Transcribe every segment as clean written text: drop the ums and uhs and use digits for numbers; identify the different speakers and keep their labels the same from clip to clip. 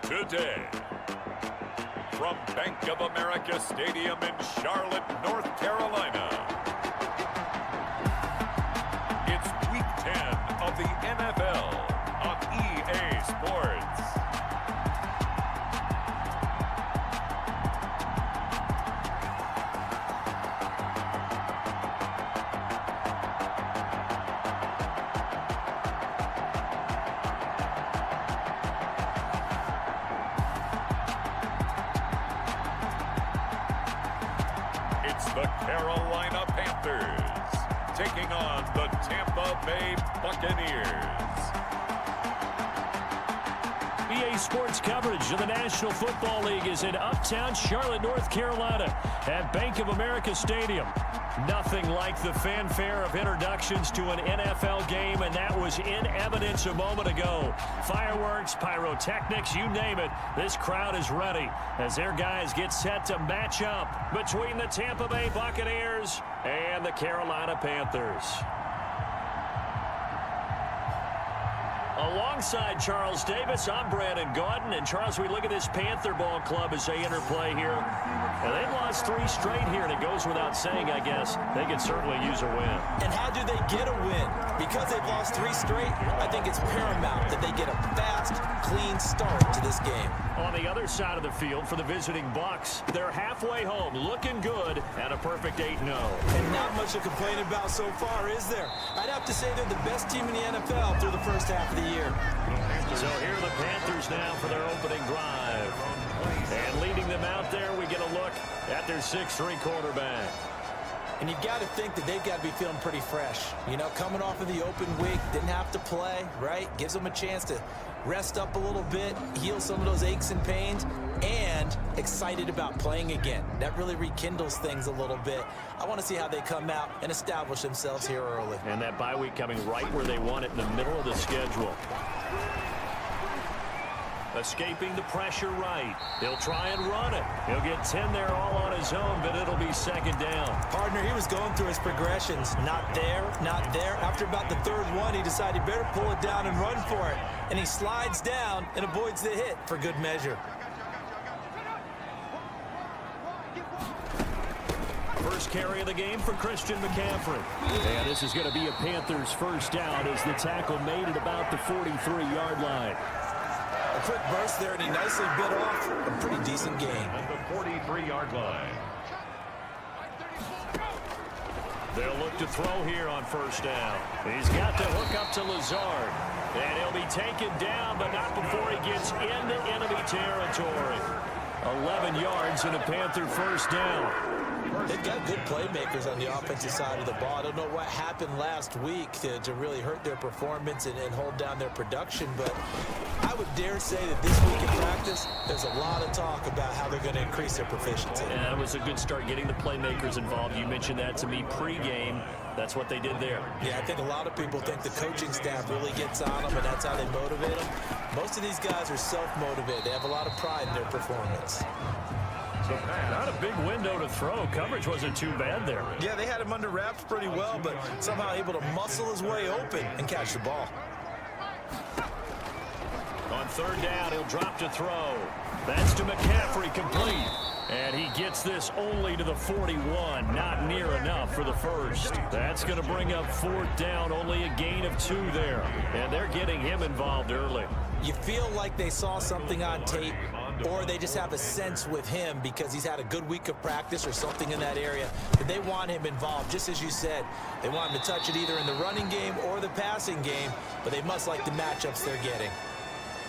Speaker 1: Today, from Bank of America Stadium in Charlotte, North Carolina, it's Week 10 of the NFL on EA Sports. It's the Carolina Panthers taking on the Tampa Bay Buccaneers.
Speaker 2: EA Sports coverage of the National Football League is in uptown Charlotte, North Carolina at Bank of America Stadium. Nothing like the fanfare of introductions to an NFL game, and that was in evidence a moment ago. Fireworks, pyrotechnics, you name it. This crowd is ready as their guys get set to match up between the Tampa Bay Buccaneers and the Carolina Panthers. Alongside Charles Davis, I'm Brandon Gaudin. And Charles, we look at this Panther ball club as they interplay here. And they've lost 3 straight here, and it goes without saying, I guess, they could certainly use a win.
Speaker 3: And how do they get a win? Because they've lost 3 straight, I think it's paramount that they get a fast, clean start to this game.
Speaker 2: On the other side of the field for the visiting Bucs, they're halfway home, looking good, and a perfect 8-0.
Speaker 3: And not much to complain about so far, is there? I'd have to say they're the best team in the NFL through the first half of the year.
Speaker 2: So here are the Panthers now for their opening drive. And leading them out there, we get a look at their 6'3" quarterback.
Speaker 3: And you've got to think that they've got to be feeling pretty fresh. You know, coming off of the open week, didn't have to play, right? Gives them a chance to rest up a little bit, heal some of those aches and pains, and excited about playing again. That really rekindles things a little bit. I want to see how they come out and establish themselves here early.
Speaker 2: And that bye week coming right where they want it, in the middle of the schedule. Escaping the pressure right. He'll try and run it. He'll get 10 there all on his own, but it'll be second down.
Speaker 3: Partner, he was going through his progressions. Not there, not there. After about the 3rd one, he decided he better pull it down and run for it. And he slides down and avoids the hit for good measure.
Speaker 2: First carry of the game for Christian McCaffrey. And this is going to be a Panthers first down as the tackle made it about the 43-yard line.
Speaker 3: A quick burst there, and he nicely bit off a pretty decent gain.
Speaker 1: At the 43-yard line.
Speaker 2: They'll look to throw here on first down. He's got to hook up to Lazard. And he'll be taken down, but not before he gets into enemy territory. 11 yards and a Panther first down.
Speaker 3: They've got good playmakers on the offensive side of the ball. I don't know what happened last week to really hurt their performance and hold down their production, but I would dare say that this week in practice, there's a lot of talk about how they're going to increase their proficiency.
Speaker 2: Yeah, it was a good start getting the playmakers involved. You mentioned that to me pregame. That's what they did there.
Speaker 3: Yeah, I think a lot of people think the coaching staff really gets on them, and that's how they motivate them. Most of these guys are self-motivated. They have a lot of pride in their performance.
Speaker 2: So, not a big window to throw. Coverage wasn't too bad there.
Speaker 3: Yeah, they had him under wraps pretty well, but somehow able to muscle his way open and catch the ball.
Speaker 2: On third down, he'll drop to throw. That's to McCaffrey, complete. And he gets this only to the 41. Not near enough for the first. That's going to bring up 4th down. Only a gain of 2 there. And they're getting him involved early.
Speaker 3: You feel like they saw something on tape, or they just have a sense with him because he's had a good week of practice or something in that area, that they want him involved. Just as you said, they want him to touch it either in the running game or the passing game, but they must like the matchups they're getting.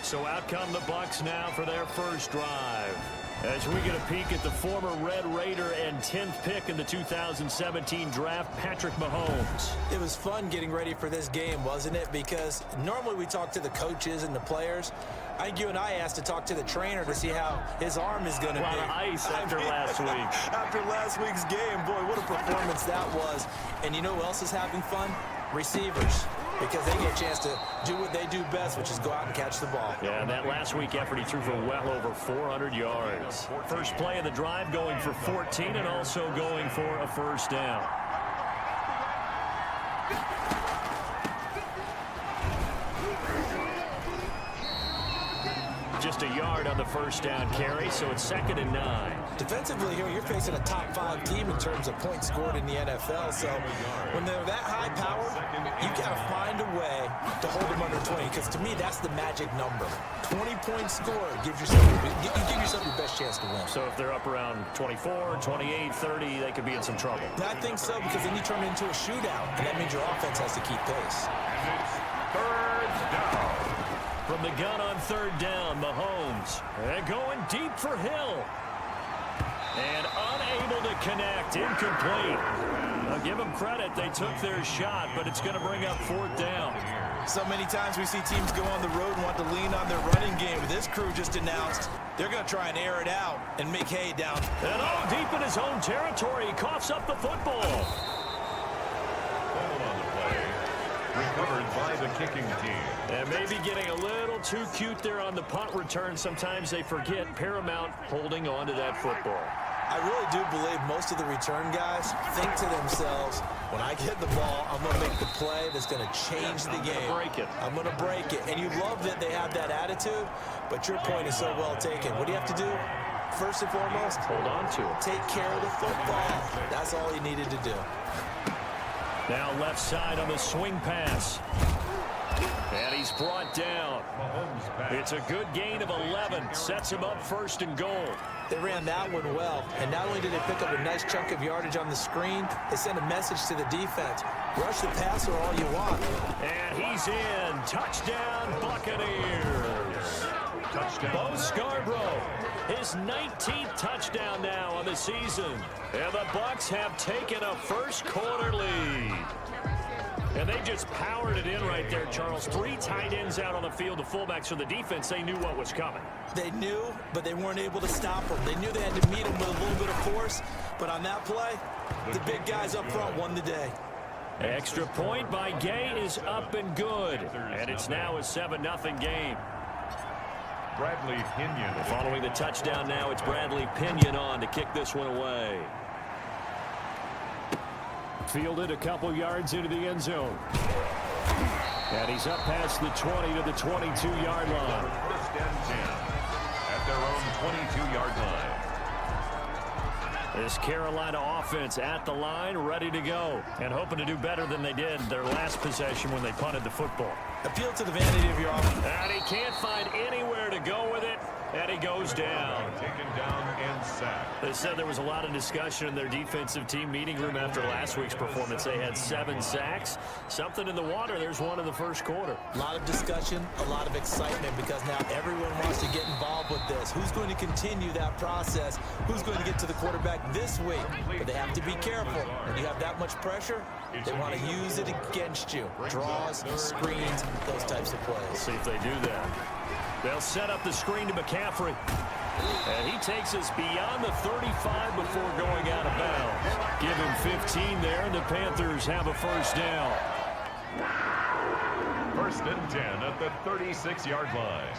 Speaker 2: So out come the Bucs now for their first drive. As we get a peek at the former Red Raider and 10th pick in the 2017 draft, Patrick Mahomes.
Speaker 3: It was fun getting ready for this game, wasn't it? Because normally we talk to the coaches and the players. I think you and I asked to talk to the trainer to see how his arm is going to be.
Speaker 2: A lot of ice after last week.
Speaker 3: After last week's game, boy, what a performance that was. And you know who else is having fun? Receivers. Because they get a chance to do what they do best, which is go out and catch the ball.
Speaker 2: Yeah, and that last week effort, he threw for well over 400 yards. First play of the drive going for 14 and also going for a first down. just a yard on the first down carry, so it's 2nd and 9.
Speaker 3: Defensively here, you're facing a top 5 team in terms of points scored in the NFL. So when they're that high powered, you got to find a way to hold them under 20, because to me, that's the magic number. 20 points scored gives yourself your best chance to win.
Speaker 2: So if they're up around 24, 28, 30, they could be in some trouble.
Speaker 3: I think so, because then you turn it into a shootout, and that means your offense has to keep pace.
Speaker 1: And it's 3rd down.
Speaker 2: From the gun on 3rd down, Mahomes. And going deep for Hill. And unable to connect. Incomplete. I'll give them credit. They took their shot, but it's going to bring up 4th down.
Speaker 3: So many times we see teams go on the road and want to lean on their running game. This crew just announced they're going to try and air it out and make hay down.
Speaker 2: And deep in his own territory, he coughs up the football.
Speaker 1: Ball on the play. Recovered by the kicking team.
Speaker 2: And maybe getting a little too cute there on the punt return. Sometimes they forget paramount holding on to that football.
Speaker 3: I really do believe most of the return guys think to themselves, when I get the ball, I'm going to make the play that's going to change the game. I'm going to break it. And you love that they have that attitude, but your point is so well taken. What do you have to do? First and foremost,
Speaker 2: hold on to it.
Speaker 3: Take care of the football. That's all he needed to do.
Speaker 2: Now left side on the swing pass. And he's brought down. It's a good gain of 11. Sets him up 1st and goal.
Speaker 3: They ran that one well, and not only did they pick up a nice chunk of yardage on the screen, they sent a message to the defense. Rush the passer all you want.
Speaker 2: And he's in. Touchdown, Buccaneers.
Speaker 1: Touchdown.
Speaker 2: Bo Scarborough, his 19th touchdown now on the season. And the Bucs have taken a first-quarter lead. And they just powered it in right there, Charles. 3 tight ends out on the field. The fullbacks for the defense, they knew what was coming.
Speaker 3: They knew, but they weren't able to stop them. They knew they had to meet them with a little bit of force. But on that play, the big guys up front won the day.
Speaker 2: Extra point by Gay is up and good. And it's now a 7-0 game.
Speaker 1: Bradley Pinion.
Speaker 2: Following the touchdown now, it's Bradley Pinion on to kick this one away. Fielded a couple yards into the end zone. And he's up past the 20 to the 22-yard line.
Speaker 1: 1st and 10 at their own 22-yard line.
Speaker 2: This Carolina offense at the line, ready to go, and hoping to do better than they did their last possession when they punted the football.
Speaker 3: Appeal to the vanity of your offense.
Speaker 2: And he can't find anywhere to go with it, and he goes down.
Speaker 1: Taken down and sacked.
Speaker 2: They said there was a lot of discussion in their defensive team meeting room after last week's performance. They had 7 sacks. Something in the water. There's one in the first quarter.
Speaker 3: A lot of discussion, a lot of excitement, because now everyone wants to get involved with this. Who's going to continue that process? Who's going to get to the quarterback this week? But they have to be careful. When you have that much pressure, they want to use it against you. Draws, screens, those types of plays.
Speaker 2: Let's see if they do that. They'll set up the screen to McCaffrey. And he takes us beyond the 35 before going out of bounds. Give him 15 there, and the Panthers have a first down.
Speaker 1: 1st and 10 at the 36-yard line.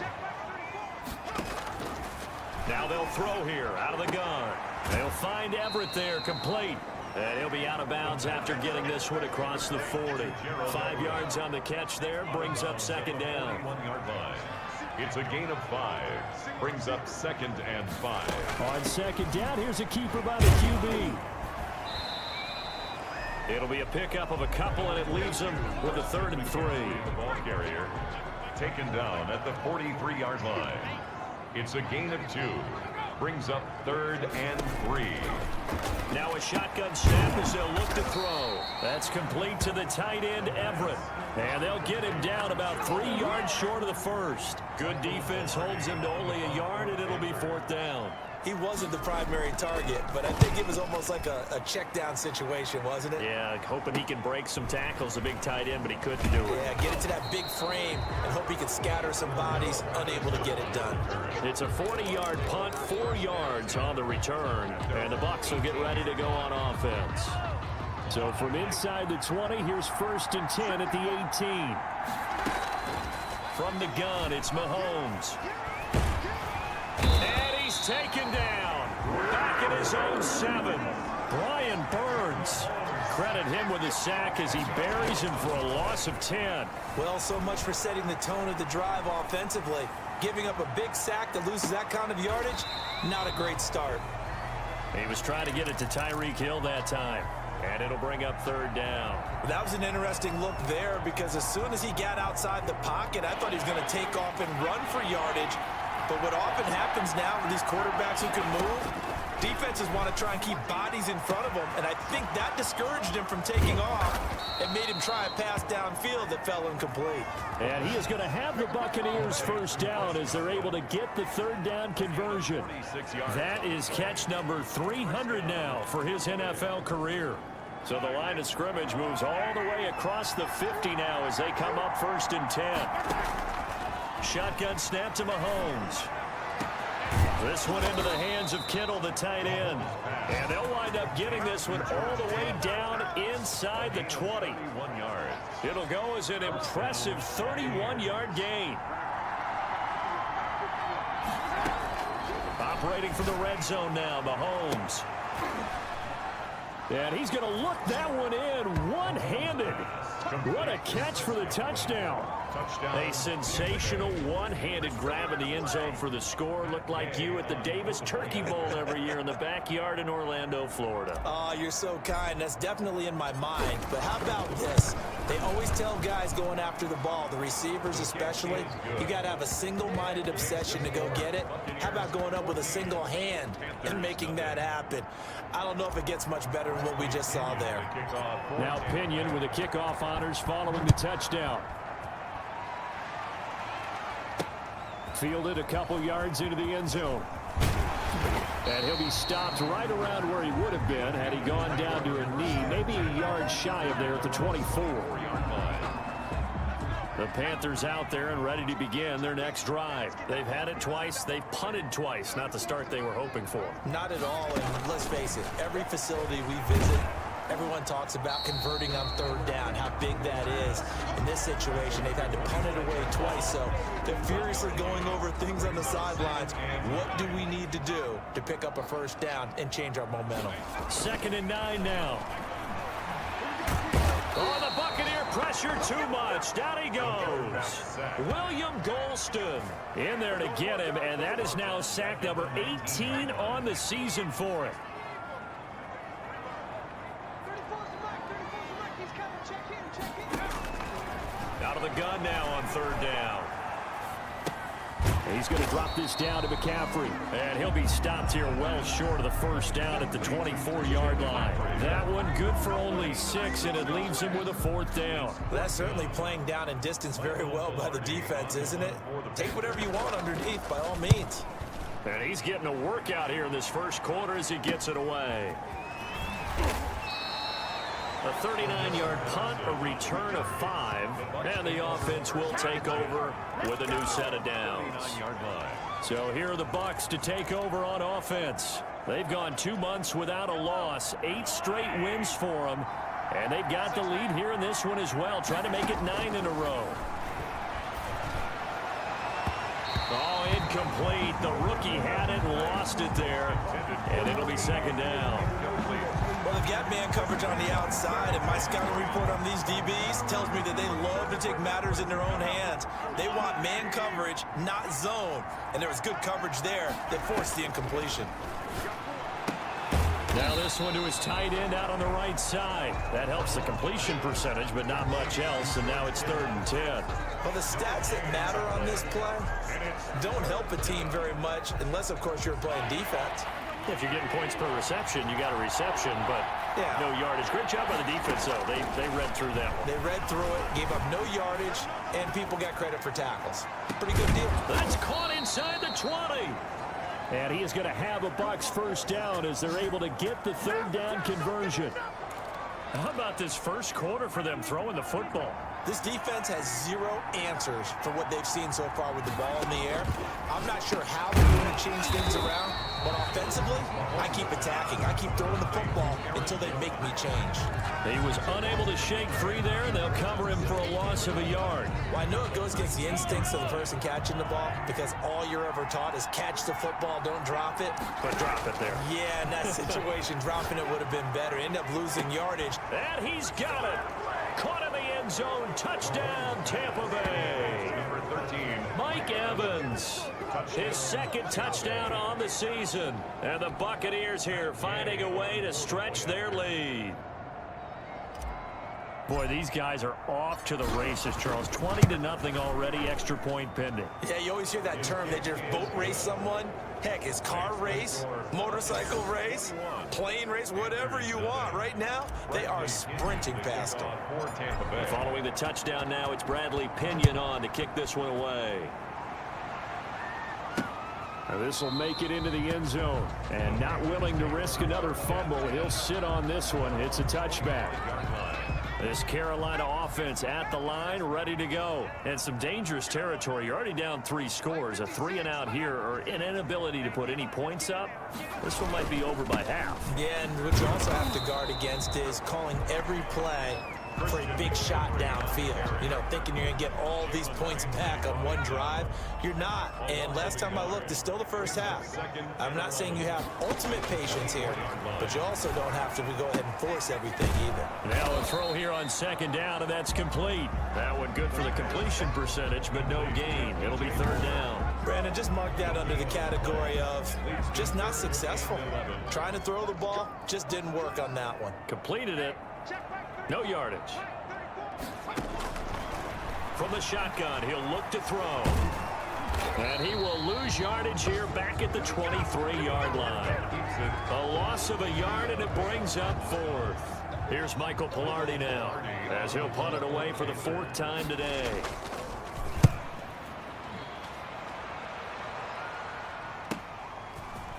Speaker 2: Now they'll throw here out of the gun. They'll find Everett there, complete. And he'll be out of bounds after getting this one across the 40. 5 yards on the catch there, brings up 2nd down.
Speaker 1: 1-yard line. It's a gain of 5. Brings up 2nd and 5.
Speaker 2: On 2nd down, here's a keeper by the QB. It'll be a pickup of a couple, and it leaves them with a 3rd and 3.
Speaker 1: The ball carrier taken down at the 43-yard line. It's a gain of 2. Brings up 3rd and 3.
Speaker 2: Now a shotgun snap as they'll look to throw. That's complete to the tight end, Everett. And they'll get him down about 3 yards short of the first. Good defense holds him to only a yard, and it'll be 4th down.
Speaker 3: He wasn't the primary target, but I think it was almost like a check down situation, wasn't it?
Speaker 2: Yeah, hoping he can break some tackles, a big tight end, but he couldn't do it.
Speaker 3: Yeah, get it to that big frame and hope he can scatter some bodies, unable to get it done.
Speaker 2: It's a 40-yard punt, 4 yards on the return, and the Bucs will get ready to go on offense. So from inside the 20, here's 1st and 10 at the 18. From the gun, it's Mahomes. And he's taken down. Back at his own 7. Brian Burns. Credit him with a sack as he buries him for a loss of 10.
Speaker 3: Well, so much for setting the tone of the drive offensively. Giving up a big sack that loses that kind of yardage, not a great start.
Speaker 2: He was trying to get it to Tyreek Hill that time. And it'll bring up third down.
Speaker 3: That was an interesting look there because as soon as he got outside the pocket, I thought he was going to take off and run for yardage. But what often happens now with these quarterbacks who can move, defenses want to try and keep bodies in front of them, and I think that discouraged him from taking off and made him try a pass downfield that fell incomplete.
Speaker 2: And he is going to have the Buccaneers first down as they're able to get the third down conversion. That is catch number 300 now for his NFL career. So the line of scrimmage moves all the way across the 50 now as they come up 1st and 10. Shotgun snap to Mahomes. This one into the hands of Kittle, the tight end. And they'll wind up getting this one all the way down inside the 20. It'll go as an impressive 31-yard gain. Operating from the red zone now, Mahomes. And he's going to look that one in one-handed. What a catch for the touchdown. A sensational one-handed grab in the end zone for the score. Looked like you at the Davis Turkey Bowl every year in the backyard in Orlando, Florida.
Speaker 3: Oh, you're so kind. That's definitely in my mind. But how about this? They always tell guys going after the ball, the receivers especially, you got to have a single-minded obsession to go get it. How about going up with a single hand and making that happen? I don't know if it gets much better than what we just saw there.
Speaker 2: Now Pinion with the kickoff honors following the touchdown. Fielded a couple yards into the end zone. And he'll be stopped right around where he would have been had he gone down to a knee, maybe a yard shy of there at the 24. The Panthers out there and ready to begin their next drive. They've had it twice. They've punted twice. Not the start they were hoping for.
Speaker 3: Not at all, and let's face it, every facility we visit, everyone talks about converting on third down, how big that is. In this situation, they've had to punt it away twice, so they're furiously going over things on the sidelines. What do we need to do to pick up a first down and change our momentum?
Speaker 2: 2nd and 9 now. Oh, the Buccaneer pressure too much. Down he goes. William Golston in there to get him, and that is now sack number 18 on the season for him. Out of the gun now on third down. He's going to drop this down to McCaffrey. And he'll be stopped here well short of the first down at the 24-yard line. That one good for only 6, and it leaves him with a 4th down.
Speaker 3: That's certainly playing down in distance very well by the defense, isn't it? Take whatever you want underneath by all means.
Speaker 2: And he's getting a workout here in this first quarter as he gets it away. A 39-yard punt, a return of 5, and the offense will take over with a new set of downs. So here are the Bucs to take over on offense. They've gone 2 months without a loss, 8 straight wins for them, and they've got the lead here in this one as well, trying to make it 9 in a row. Oh, incomplete. The rookie had it and lost it there, and it'll be 2nd down.
Speaker 3: Well, they've got man coverage on the outside, and my scouting report on these DBs tells me that they love to take matters in their own hands. They want man coverage, not zone. And there was good coverage there that forced the incompletion.
Speaker 2: Now this one to his tight end out on the right side. That helps the completion percentage, but not much else, and now it's 3rd and 10.
Speaker 3: Well, the stats that matter on this play don't help a team very much unless, of course, you're playing defense.
Speaker 2: If you're getting points per reception, you got a reception, but no yardage. Great job by the defense, though. They read through that one.
Speaker 3: They read through it, gave up no yardage, and people got credit for tackles. Pretty good deal.
Speaker 2: That's caught inside the 20. And he is going to have a Bucs first down as they're able to get the third down conversion. How about this first quarter for them throwing the football?
Speaker 3: This defense has zero answers for what they've seen so far with the ball in the air. I'm not sure how they're going to change things around, But offensively, I keep attacking. I keep throwing the football until they make me change.
Speaker 2: He was unable to shake free there, and they'll cover him for a loss of a yard.
Speaker 3: Well, I know it goes against the instincts of the person catching the ball because all you're ever taught is catch the football, don't drop it.
Speaker 2: But drop it there.
Speaker 3: Yeah, in that situation, dropping it would have been better. End up losing yardage.
Speaker 2: And he's got it. Caught in the end zone. Touchdown, Tampa Bay.
Speaker 1: Number 13.
Speaker 2: Mike Evans. His second touchdown on the season. And the Buccaneers here finding a way to stretch their lead. Boy, these guys are off to the races, Charles. 20-0 already, extra point pending.
Speaker 3: Yeah, you always hear that term. They just boat race someone. Heck, it's car race, motorcycle race, plane race, whatever you want. Right now, they are sprinting past them.
Speaker 2: Following the touchdown now, it's Bradley Pinion on to kick this one away. This will make it into the end zone. And not willing to risk another fumble, he'll sit on this one. It's a touchback. This Carolina offense at the line, ready to go. And some dangerous territory. You're already down 3 scores. A 3-and-out here, or an inability to put any points up. This one might be over by half.
Speaker 3: Yeah, and what you also have to guard against is calling every play for a big shot downfield. You know, thinking you're going to get all these points back on one drive. You're not. And last time I looked, it's still the first half. I'm not saying you have ultimate patience here, but you also don't have to go ahead and force everything either.
Speaker 2: Now a throw here on second down, and that's complete. That one good for the completion percentage, but no gain. It'll be third down.
Speaker 3: Brandon, just mark that under the category of just not successful. Trying to throw the ball, just didn't work on that one.
Speaker 2: Completed it. No yardage. From the shotgun, he'll look to throw. And he will lose yardage here back at the 23-yard line. A loss of a yard, and it brings up fourth. Here's Michael Pilardi now, as he'll punt it away for the 4th time today.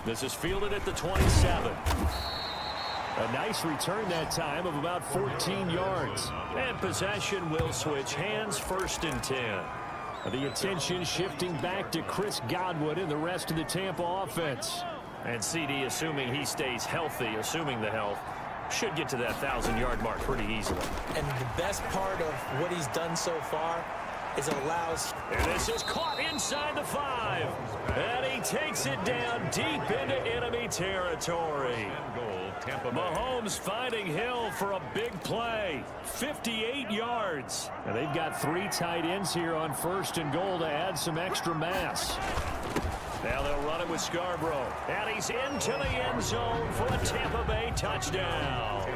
Speaker 2: This is fielded at the 27. A nice return that time of about 14 yards. And possession will switch hands, 1st and 10. The attention shifting back to Chris Godwin and the rest of the Tampa offense. And CD, assuming he stays healthy, assuming the health, should get to that 1,000-yard mark pretty easily.
Speaker 3: And the best part of what he's done so far is it allows...
Speaker 2: And this is caught inside the 5. And he takes it down deep into enemy territory. Mahomes finding Hill for a big play. 58 yards. And they've got 3 tight ends here on 1st and goal to add some extra mass. Now they'll run it with Scarborough. And he's into the end zone for a Tampa Bay touchdown.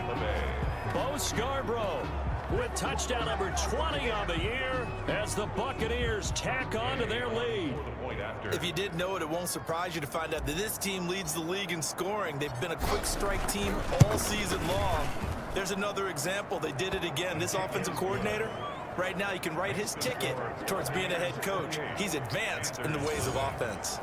Speaker 2: Bo Scarborough with touchdown number 20 on the year as the Buccaneers tack on to their lead.
Speaker 3: If you didn't know it, it won't surprise you to find out that this team leads the league in scoring. They've been a quick strike team all season long. There's another example. They did it again. This offensive coordinator, right now, you can write his ticket towards being a head coach. He's advanced in the ways of offense.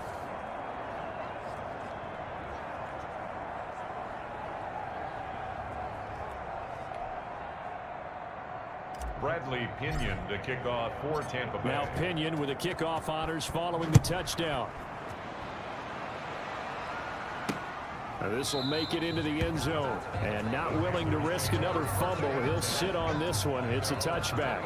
Speaker 1: Bradley Pinion to kick off for Tampa Bay.
Speaker 2: Now Pinion with the kickoff honors following the touchdown. This will make it into the end zone. And not willing to risk another fumble, he'll sit on this one. It's a touchback.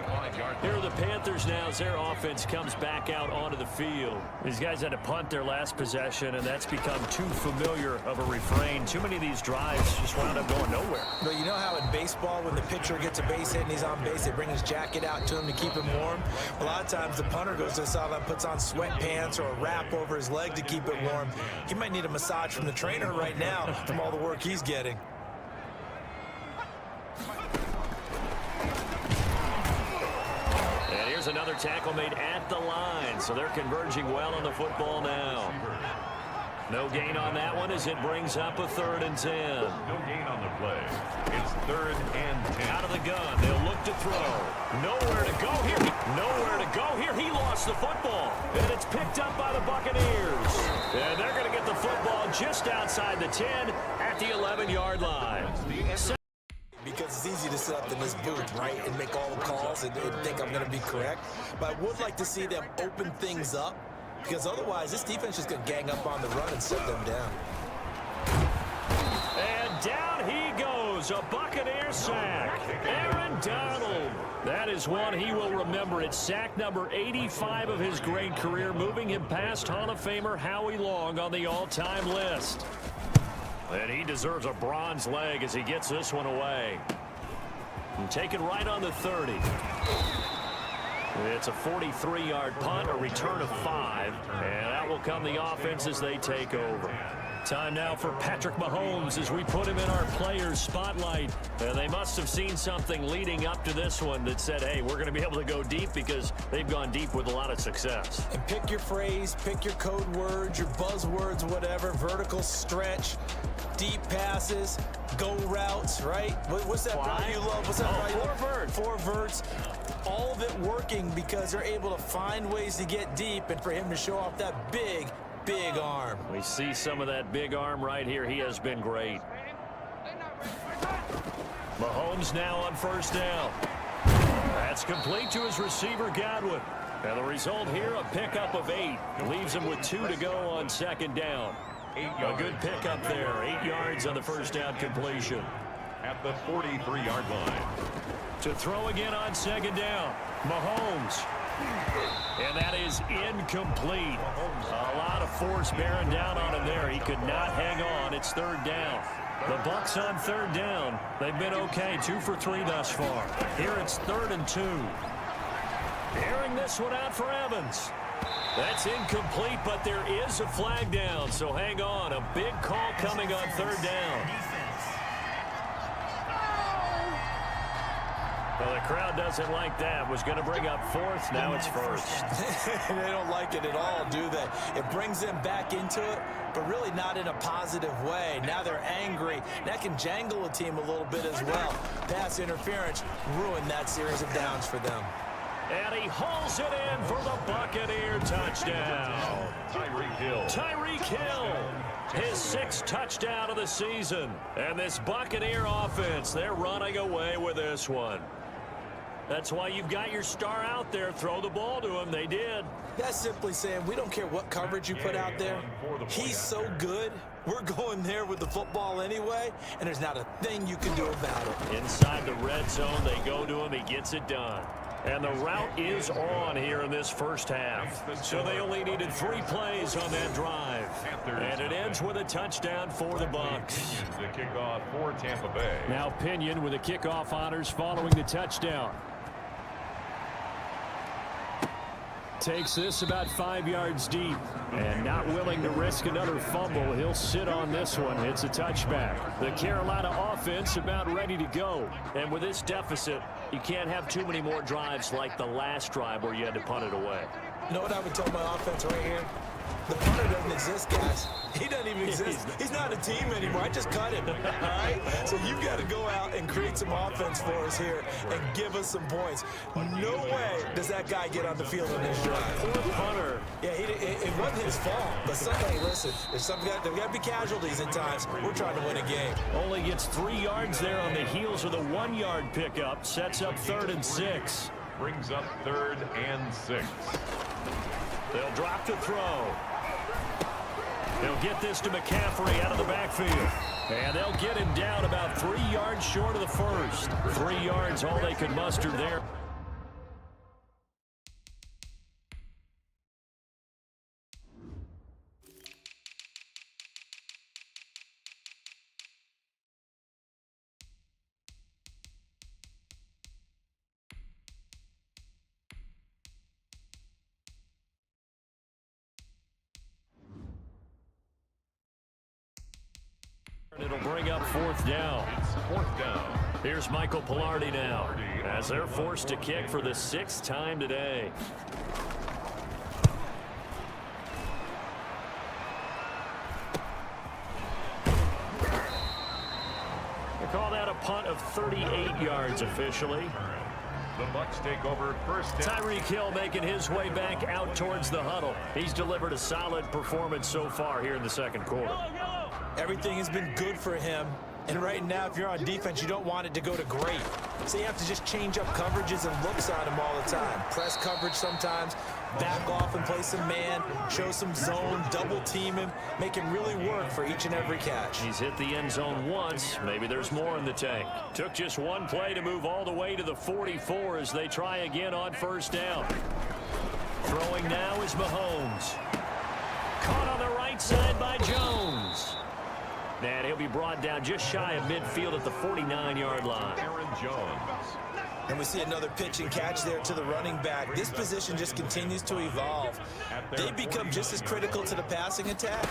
Speaker 2: Here are the Panthers now as their offense comes back out onto the field. These guys had to punt their last possession, and that's become too familiar of a refrain. Too many of these drives just wound up going nowhere.
Speaker 3: But you know how in baseball, when the pitcher gets a base hit and he's on base, they bring his jacket out to him to keep him warm? A lot of times the punter goes to the sideline, puts on sweatpants or a wrap over his leg to keep it warm. He might need a massage from the trainer right now from all the work he's getting.
Speaker 2: And here's another tackle made at the line, so they're converging well on the football now. No gain on that one as it brings up a 3rd and 10.
Speaker 1: No gain on the play. It's 3rd and 10.
Speaker 2: Out of the gun, they'll look to throw. Nowhere to go here. Nowhere to go here. He lost the football. And it's picked up by the Buccaneers. And they're going to get the football just outside the 10 at the 11-yard line.
Speaker 3: Because it's easy to sit up in this booth, right, and make all the calls and think I'm going to be correct. But I would like to see them open things up because otherwise this defense is going to gang up on the run and set them down.
Speaker 2: And down he goes, a Buccaneer sack. Aaron Donald. That is one he will remember. It's sack number 85 of his great career, moving him past Hall of Famer Howie Long on the all-time list. And he deserves a bronze leg as he gets this one away. And taken right on the 30. It's a 43-yard punt, a return of 5, and that will come the offense as they take over. Time now for Patrick Mahomes as we put him in our players' spotlight. They must have seen something leading up to this one that said, hey, we're going to be able to go deep, because they've gone deep with a lot of success.
Speaker 3: And pick your phrase, pick your code words, your buzzwords, whatever, vertical stretch, deep passes, go routes, right? What's that route you love? What's that route you love?
Speaker 2: 4 verts.
Speaker 3: 4 verts. All of it working because they're able to find ways to get deep and for him to show off that big arm.
Speaker 2: We see some of that big arm right here. He has been great. Mahomes now on first down. That's complete to his receiver, Godwin. And the result here, a pickup of 8. Leaves him with 2 to go on second down. A good pickup there. 8 yards on the first down completion.
Speaker 1: At the 43-yard line.
Speaker 2: To throw again on second down. Mahomes. And that is incomplete. A lot of force bearing down on him there. He could not hang on. It's third down. The Bucs on third down. They've been okay. 2 for 3 thus far. Here it's 3rd and 2. Airing this one out for Evans. That's incomplete, but there is a flag down. So hang on. A big call coming on third down. Well, the crowd doesn't like that. Was going to bring up 4th. Now it's 1st.
Speaker 3: They don't like it at all, do they? It brings them back into it, but really not in a positive way. Now they're angry. That can jangle a team a little bit as well. Pass interference ruined that series of downs for them.
Speaker 2: And he hauls it in for the Buccaneer touchdown.
Speaker 1: Tyreek Hill.
Speaker 2: Tyreek Hill, his 6th touchdown of the season. And this Buccaneer offense, they're running away with this one. That's why you've got your star out there. Throw the ball to him. They did.
Speaker 3: That's simply saying we don't care what coverage you put out there. He's so good. We're going there with the football anyway, and there's not a thing you can do about it.
Speaker 2: Inside the red zone, they go to him. He gets it done. And the route is on here in this first half. So they only needed 3 plays on that drive. And it ends with a touchdown for the Bucs.
Speaker 1: The kickoff for Tampa Bay.
Speaker 2: Now Pinion with the kickoff honors following the touchdown. Takes this about 5 yards deep. And not willing to risk another fumble, he'll sit on this one. It's a touchback. The Carolina offense about ready to go. And with this deficit, you can't have too many more drives like the last drive where you had to punt it away.
Speaker 3: You know what I would tell my offense right here? The punter doesn't exist, guys. He doesn't even exist. He's not a team anymore. I just cut him, all right? So you've got to go out and create some offense for us here and give us some points. No way does that guy get on the field in this drive.
Speaker 2: Poor punter.
Speaker 3: Yeah, it wasn't his fault. But somebody, listen, there's there got to be casualties at times. We're trying to win a game.
Speaker 2: Only gets 3 yards there on the heels of the 1-yard pickup. Sets up 3rd and 6.
Speaker 1: Brings up 3rd and 6.
Speaker 2: They'll drop to throw. They'll get this to McCaffrey out of the backfield. And they'll get him down about 3 yards short of the first. 3 yards, all they could muster there. It'll bring up 4th down.
Speaker 1: It's 4th down.
Speaker 2: Here's Michael Pilardi now as they're forced to kick for the 6th time today. They call that a punt of 38 yards officially.
Speaker 1: The Bucs take over first down.
Speaker 2: Tyreek Hill making his way back out towards the huddle. He's delivered a solid performance so far here in the second quarter.
Speaker 3: Everything has been good for him. And right now, if you're on defense, you don't want it to go to great. So you have to just change up coverages and looks on him all the time. Press coverage sometimes, back off and play some man, show some zone, double team him, make him really work for each and every catch.
Speaker 2: He's hit the end zone once. Maybe there's more in the tank. Took just one play to move all the way to the 44 as they try again on first down. Throwing now is Mahomes. Caught on the right side by Jones. And he'll be brought down just shy of midfield at the 49-yard line.
Speaker 1: Aaron Jones.
Speaker 3: And we see another pitch and catch there to the running back. This position just continues to evolve. They become just as critical to the passing attack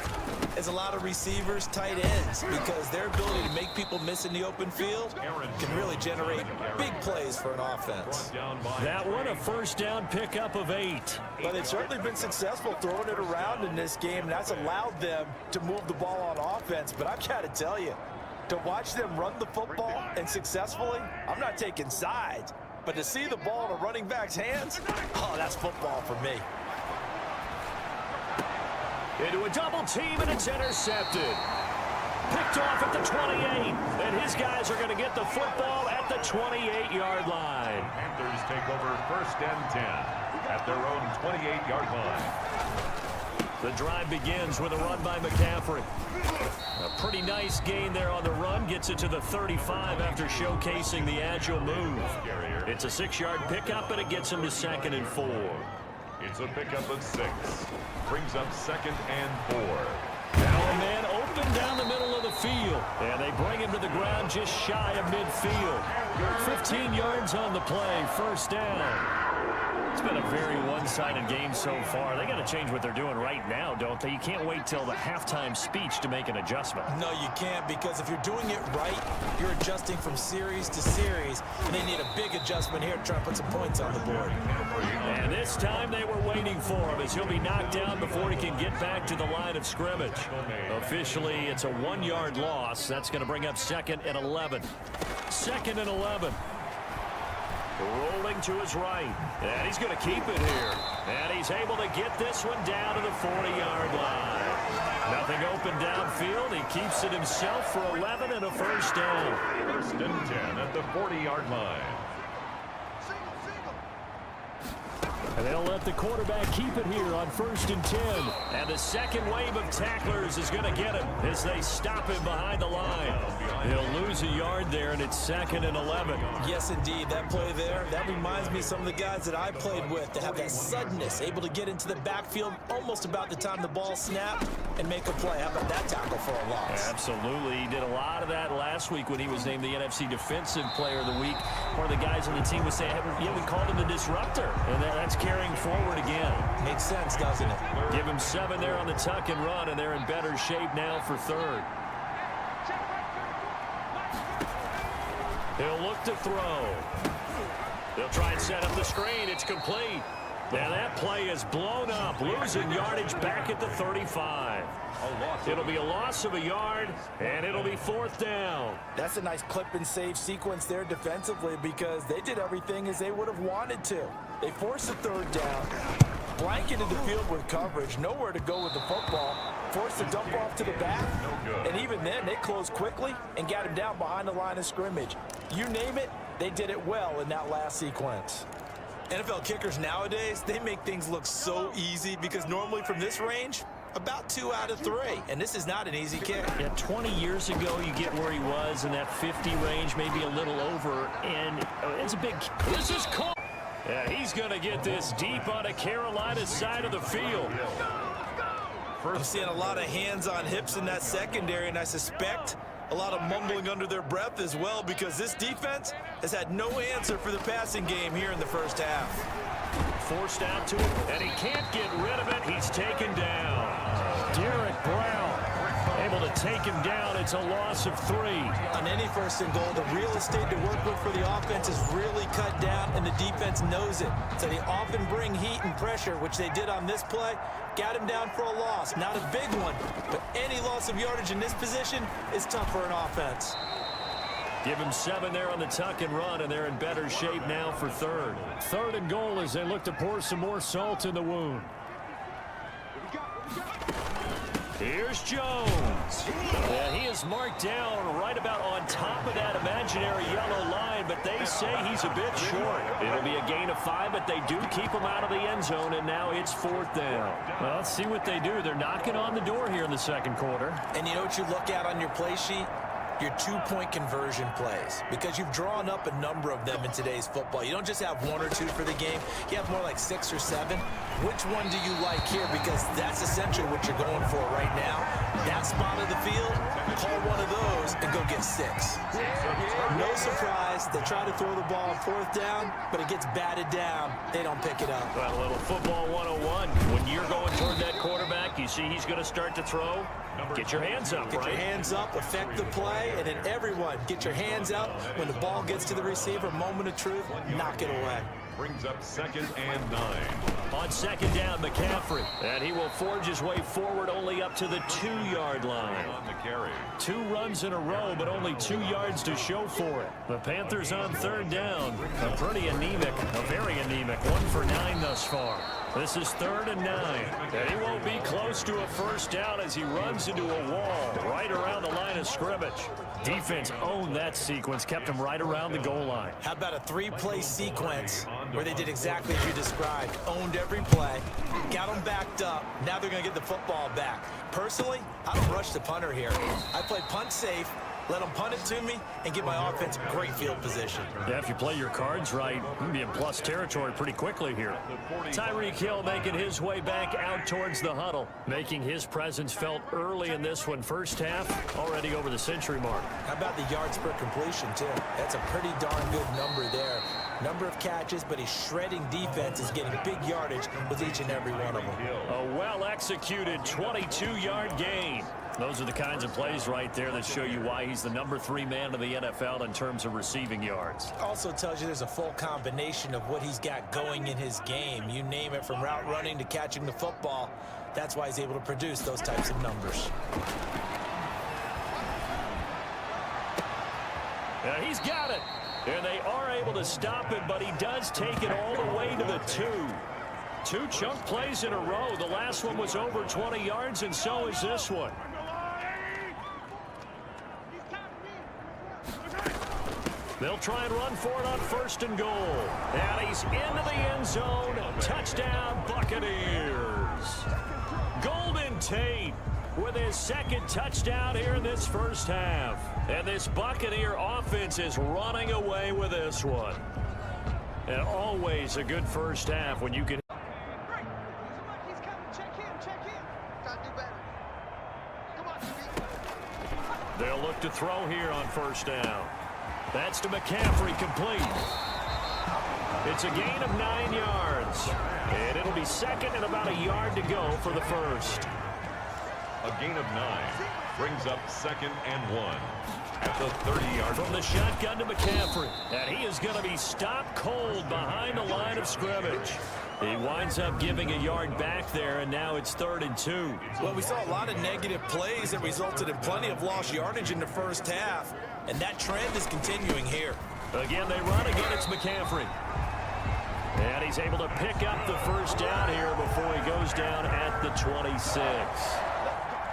Speaker 3: as a lot of receivers, tight ends, because their ability to make people miss in the open field can really generate big plays for an offense.
Speaker 2: That one, a first down pickup of 8.
Speaker 3: But they've certainly been successful throwing it around in this game, and that's allowed them to move the ball on offense. But I've got to tell you, to watch them run the football and successfully, I'm not taking sides, but to see the ball in a running back's hands, oh, that's football for me.
Speaker 2: Into a double team, and it's intercepted. Picked off at the 28, and his guys are going to get the football at the 28-yard line.
Speaker 1: Panthers take over first and 10 at their own 28-yard line.
Speaker 2: The drive begins with a run by McCaffrey. A pretty nice gain there on the run. Gets it to the 35 after showcasing the agile move. It's a 6-yard pickup, and it gets him to 2nd and 4.
Speaker 1: It's a pickup of 6. Brings up 2nd and 4.
Speaker 2: Now a man open down the middle of the field. And they bring him to the ground just shy of midfield. 15 yards on the play. First down. It's been a very one-sided game so far. They got to change what they're doing right now, don't they? You can't wait till the halftime speech to make an adjustment.
Speaker 3: No, you can't, because if you're doing it right, you're adjusting from series to series, and they need a big adjustment here to try to put some points on the board.
Speaker 2: And this time they were waiting for him, as he'll be knocked down before he can get back to the line of scrimmage. Officially, it's a 1-yard loss. That's going to bring up 2nd and 11. 2nd and 11. Rolling to his right, and he's going to keep it here. And he's able to get this one down to the 40-yard line. Nothing open downfield. He keeps it himself for 11 and a first down.
Speaker 1: First and 10 at the 40-yard line.
Speaker 2: And they'll let the quarterback keep it here on 1st and 10. And the second wave of tacklers is going to get him as they stop him behind the line. He'll lose a yard there, and it's 2nd and 11.
Speaker 3: Yes, indeed. That play there, that reminds me of some of the guys that I played with that have that suddenness, able to get into the backfield almost about the time the ball snapped and make a play. How about that tackle for a loss?
Speaker 2: Absolutely. He did a lot of that last week when he was named the NFC Defensive Player of the Week. One of the guys on the team was saying, yeah, we called him the disruptor. And that's carrying forward again.
Speaker 3: Makes sense, doesn't it?
Speaker 2: Give him 7 there on the tuck and run, and they're in better shape now for 3rd. He'll look to throw. They'll try and set up the screen. It's complete. Now that play is blown up, losing yardage back at the 35. It'll be a loss of a yard, and it'll be 4th down.
Speaker 3: That's a nice clip and save sequence there defensively, because they did everything as they would have wanted to. They forced a 3rd down, blanketed the field with coverage, nowhere to go with the football, forced a dump off to the back, and even then they closed quickly and got him down behind the line of scrimmage. You name it, they did it well in that last sequence. NFL kickers nowadays, they make things look so easy, because normally from this range, about 2 out of 3, and this is not an easy kick.
Speaker 2: Yeah, 20 years ago, you get where he was in that 50 range, maybe a little over, and it's a big. This is caught. Yeah, he's going to get this deep on a Carolina side of the field.
Speaker 3: I'm seeing a lot of hands on hips in that secondary, and I suspect a lot of mumbling under their breath as well, because this defense has had no answer for the passing game here in the first half.
Speaker 2: Forced out to him, and he can't get rid of it. He's taken down. Derek Brown able to take him down. It's a loss of 3.
Speaker 3: On any 1st and goal, the real estate to work with for the offense is really cut down, and the defense knows it. So they often bring heat and pressure, which they did on this play. Got him down for a loss. Not a big one, but any loss of yardage in this position is tough for an offense.
Speaker 2: Give him 7 there on the tuck and run, and they're in better shape now for 3rd. 3rd and goal as they look to pour some more salt in the wound. Here's Jones. Yeah, he is marked down right about on top of that imaginary yellow line, but they say he's a bit short. It'll be a gain of 5, but they do keep him out of the end zone, and now it's 4th down. Well, let's see what they do. They're knocking on the door here in the second quarter.
Speaker 3: And you know what you look at on your play sheet? Your 2-point conversion plays, because you've drawn up a number of them in today's football. You don't just have 1 or 2 for the game. You have more like 6 or 7. Which one do you like here? Because that's essentially what you're going for right now. That spot of the field, call one of those and go get 6. No surprise, they try to throw the ball on 4th down, but it gets batted down. They don't pick it up.
Speaker 2: Well, a little football 101. When you're going toward that quarterback, you see he's going to start to throw. Get your hands up,
Speaker 3: Get your hands up, affect the play, and then everyone get your hands up. When the ball gets to the receiver, moment of truth, knock it away.
Speaker 1: Brings up 2nd and 9.
Speaker 2: On 2nd down, McCaffrey. And he will forge his way forward only up to the 2-yard line.
Speaker 1: On the carry.
Speaker 2: 2 runs in a row, but only 2 yards to show for it. The Panthers on 3rd down. A pretty anemic, a very anemic 1 for 9 thus far. This is 3rd and 9. And he won't be close to a 1st down as he runs into a wall right around the line of scrimmage. Defense owned that sequence, kept him right around the goal line.
Speaker 3: How about a 3-play sequence where they did exactly as you described? Owned every play, got them backed up. Now they're going to get the football back. Personally, I don't rush the punter here. I play punt safe, let them punt it to me, and give my offense great field position.
Speaker 2: Yeah, if you play your cards right, you can be in plus territory pretty quickly here. Tyreek Hill making his way back out towards the huddle, making his presence felt early in this one. 1st half, already over the century mark.
Speaker 3: How about the yards per completion, too? That's a pretty darn good number there. Number of catches, but his shredding defense is getting big yardage with each and every one of them.
Speaker 2: A well-executed 22-yard gain. Those are the kinds of plays right there that show you why he's the number 3 man in the NFL in terms of receiving yards.
Speaker 3: Also tells you there's a full combination of what he's got going in his game. You name it, from route running to catching the football. That's why he's able to produce those types of numbers.
Speaker 2: Yeah, he's got it. And they are able to stop it, but he does take it all the way to the 2. 2 chunk plays in a row. The last one was over 20 yards, and so is this one. They'll try and run for it on 1st and goal. And he's into the end zone. Touchdown, Buccaneers. Golden Tate with his 2nd touchdown here in this 1st half. And this Buccaneer offense is running away with this one. And always a good 1st half when you can. They'll look to throw here on 1st down. That's to McCaffrey, complete. It's a gain of 9 yards. And it'll be 2nd and about a yard to go for the 1st.
Speaker 1: A gain of 9 brings up 2nd and 1 at the 30-yard.
Speaker 2: From the shotgun to McCaffrey. And he is going to be stopped cold behind the line of scrimmage. He winds up giving a yard back there, and now it's 3rd and 2.
Speaker 3: Well, we saw a lot of negative plays that resulted in plenty of lost yardage in the 1st half, and that trend is continuing here.
Speaker 2: Again, they run. Again, it's McCaffrey. And he's able to pick up the 1st down here before he goes down at the 26.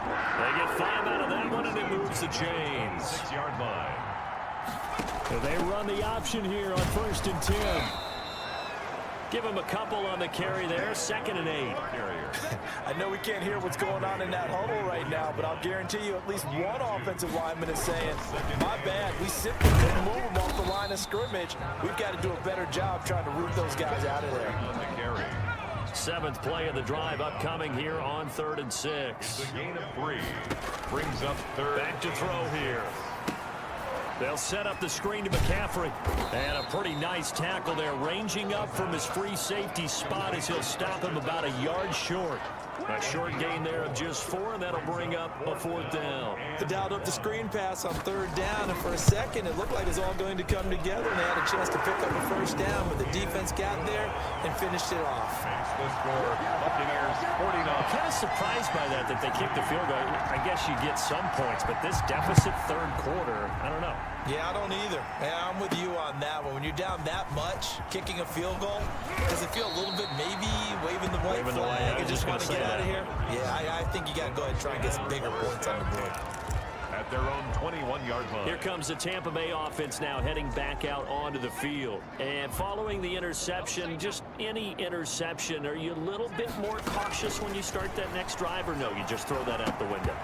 Speaker 2: They get 5 out of that one, and it moves the chains.
Speaker 1: 6-yard line.
Speaker 2: So they run the option here on 1st and 10. Give him a couple on the carry there. 2nd and 8.
Speaker 3: I know we can't hear what's going on in that huddle right now, but I'll guarantee you at least one offensive lineman is saying, my bad, we simply couldn't move them off the line of scrimmage. We've got to do a better job trying to root those guys out of there.
Speaker 1: On the carry.
Speaker 2: 7th play of the drive upcoming here on 3rd and 6.
Speaker 1: It's a gain of 3. Brings up 3rd.
Speaker 2: Back to throw here. They'll set up the screen to McCaffrey. And a pretty nice tackle there, ranging up from his free safety spot as he'll stop him about a yard short. A short gain there of just 4, and that'll bring up a 4th down.
Speaker 3: They dialed up the screen pass on 3rd down, and for a second it looked like it was all going to come together, and they had a chance to pick up a 1st down, but the defense got there and finished it off.
Speaker 1: Makes the score Buccaneers 49.
Speaker 2: I'm kind of surprised by that they kicked the field goal. I guess you get some points, but this deficit 3rd quarter, I don't know.
Speaker 3: Yeah, I don't either. Yeah, I'm with you on that one. When you're down that much, kicking a field goal, does it feel a little bit maybe waving the white flag and just want to get out of here? Yeah, I think you got to go ahead and try and get some bigger points on the board.
Speaker 1: At their own 21-yard line.
Speaker 2: Here comes the Tampa Bay offense now heading back out onto the field. And following the interception, just any interception, are you a little bit more cautious when you start that next drive, or no, you just throw that out the window?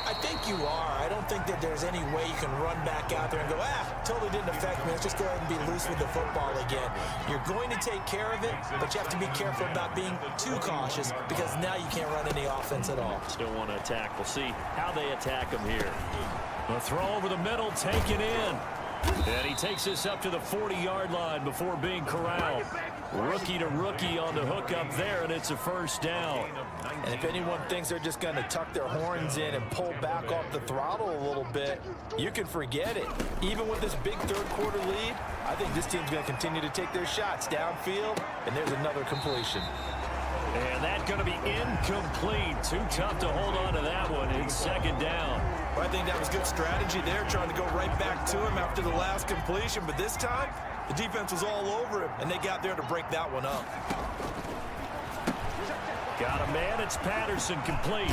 Speaker 3: I think you are. I don't think that there's any way you can run back out there and go, totally didn't affect me. Let's just go ahead and be loose with the football again. You're going to take care of it, but you have to be careful about being too cautious because now you can't run any offense at all.
Speaker 2: Still want to attack. We'll see how they attack him here. The throw over the middle, taken in. And he takes this up to the 40-yard line before being corralled. Rookie to rookie on the hook up there, and it's a first down.
Speaker 3: And if anyone thinks they're just going to tuck their horns in and pull back off the throttle a little bit, you can forget it. Even with this big third-quarter lead, I think this team's going to continue to take their shots downfield, and there's another completion.
Speaker 2: And that's going to be incomplete. Too tough to hold on to that one. It's second down.
Speaker 3: Well, I think that was good strategy there, trying to go right back to him after the last completion. But this time, the defense was all over him, and they got there to break that one up.
Speaker 2: Got a man. It's Patterson, complete.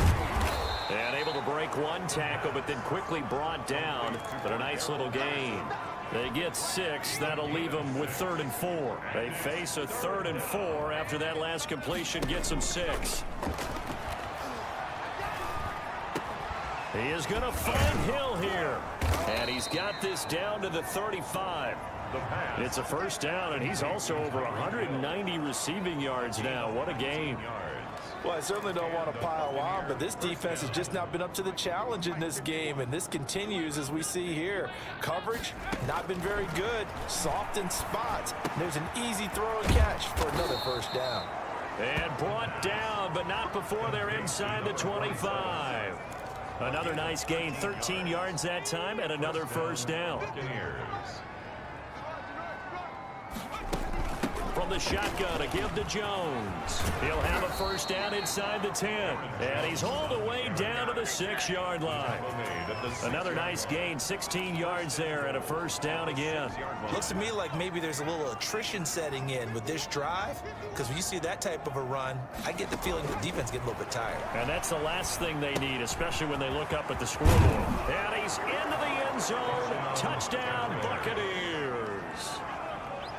Speaker 2: And able to break one tackle, but then quickly brought down. But a nice little gain. They get 6. That'll leave them with 3rd and 4. They face a 3rd and 4 after that last completion gets them 6. He is going to find Hill here. And he's got this down to the 35. It's a first down, and he's also over 190 receiving yards now. What a game.
Speaker 3: Well, I certainly don't want to pile on, but this defense has just not been up to the challenge in this game, and this continues as we see here. Coverage, not been very good. Soft in spots. There's an easy throw and catch for another first down.
Speaker 2: And brought down, but not before they're inside the 25. Another nice gain, 13 yards that time, and another first down. From the shotgun, a give to Jones. He'll have a first down inside the 10. And he's hauled away down to the 6-yard line. Another nice gain, 16 yards there, and a first down again.
Speaker 3: Looks to me like maybe there's a little attrition setting in with this drive, because when you see that type of a run, I get the feeling the defense gets a little bit tired.
Speaker 2: And that's the last thing they need, especially when they look up at the scoreboard. And he's into the end zone. Touchdown, Buccaneers.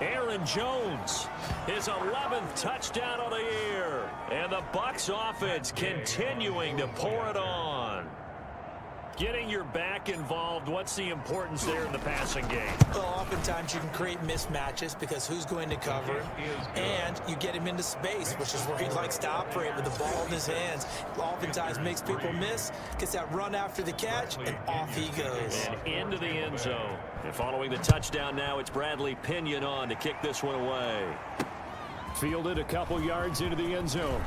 Speaker 2: Aaron Jones, his 11th touchdown of the year. And the Bucs offense continuing to pour it on. Getting your back involved, what's the importance there in the passing game?
Speaker 3: Well, oftentimes you can create mismatches because who's going to cover, and you get him into space, which is where he likes to operate with the ball in his hands. Oftentimes makes people miss, gets that run after the catch, and off he goes.
Speaker 2: And into the end zone. And following the touchdown now, it's Bradley Pinion on to kick this one away. Fielded a couple yards into the end zone.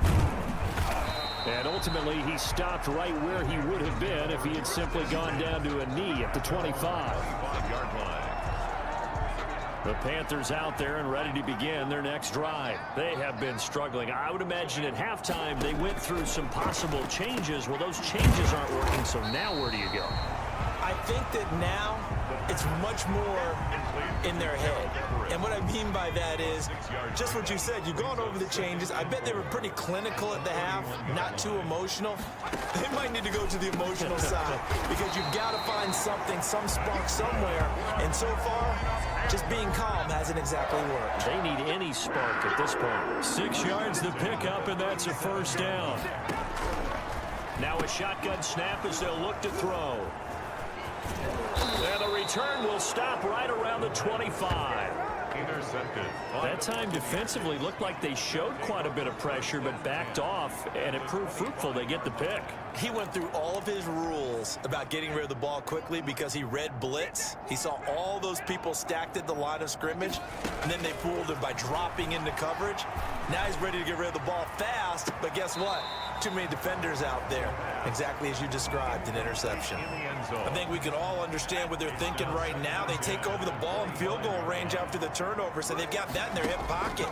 Speaker 2: And ultimately, he stopped right where he would have been if he had simply gone down to a knee at the 25. The Panthers out there and ready to begin their next drive. They have been struggling. I would imagine at halftime they went through some possible changes. Well, those changes aren't working, so now where do you go?
Speaker 3: I think that now it's much more in their head. And what I mean by that is just what you said. You've gone over the changes. I bet they were pretty clinical at the half, not too emotional. They might need to go to the emotional side because you've got to find something, some spark somewhere. And so far, just being calm hasn't exactly worked.
Speaker 2: They need any spark at this point. 6 yards to pick up, and that's a first down. Now a shotgun snap as they'll look to throw. And the return will stop right around the 25.
Speaker 1: Intercepted.
Speaker 2: That time defensively looked like they showed quite a bit of pressure but backed off, and it proved fruitful. They get the pick.
Speaker 3: He went through all of his rules about getting rid of the ball quickly because he read blitz. He saw all those people stacked at the line of scrimmage, and then they fooled him by dropping into coverage. Now he's ready to get rid of the ball fast, but guess what? Too many defenders out there. Exactly as you described, an interception. I think we can all understand what they're thinking right now. They take over the ball in field goal range after the turnover, so they've got that in their hip pocket.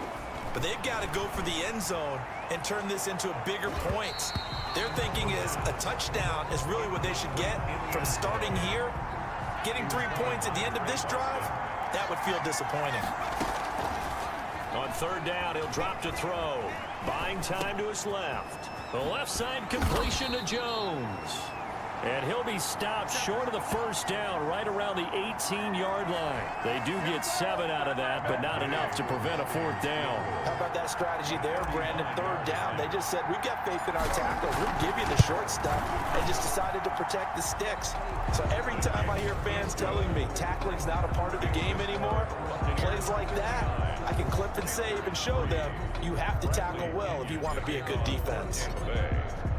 Speaker 3: But they've got to go for the end zone and turn this into a bigger points. Their thinking is a touchdown is really what they should get from starting here. Getting 3 points at the end of this drive, that would feel disappointing.
Speaker 2: On third down, he'll drop to throw. Buying time to his left. The left side completion to Jones. And he'll be stopped short of the first down right around the 18-yard line. They do get 7 out of that, but not enough to prevent a 4th down.
Speaker 3: How about that strategy there, Brandon? 3rd down. They just said, we've got faith in our tackles. We'll give you the short stuff, and just decided to protect the sticks. So every time I hear fans telling me tackling's not a part of the game anymore, plays like that, I can clip and save and show them you have to tackle well if you want to be a good defense.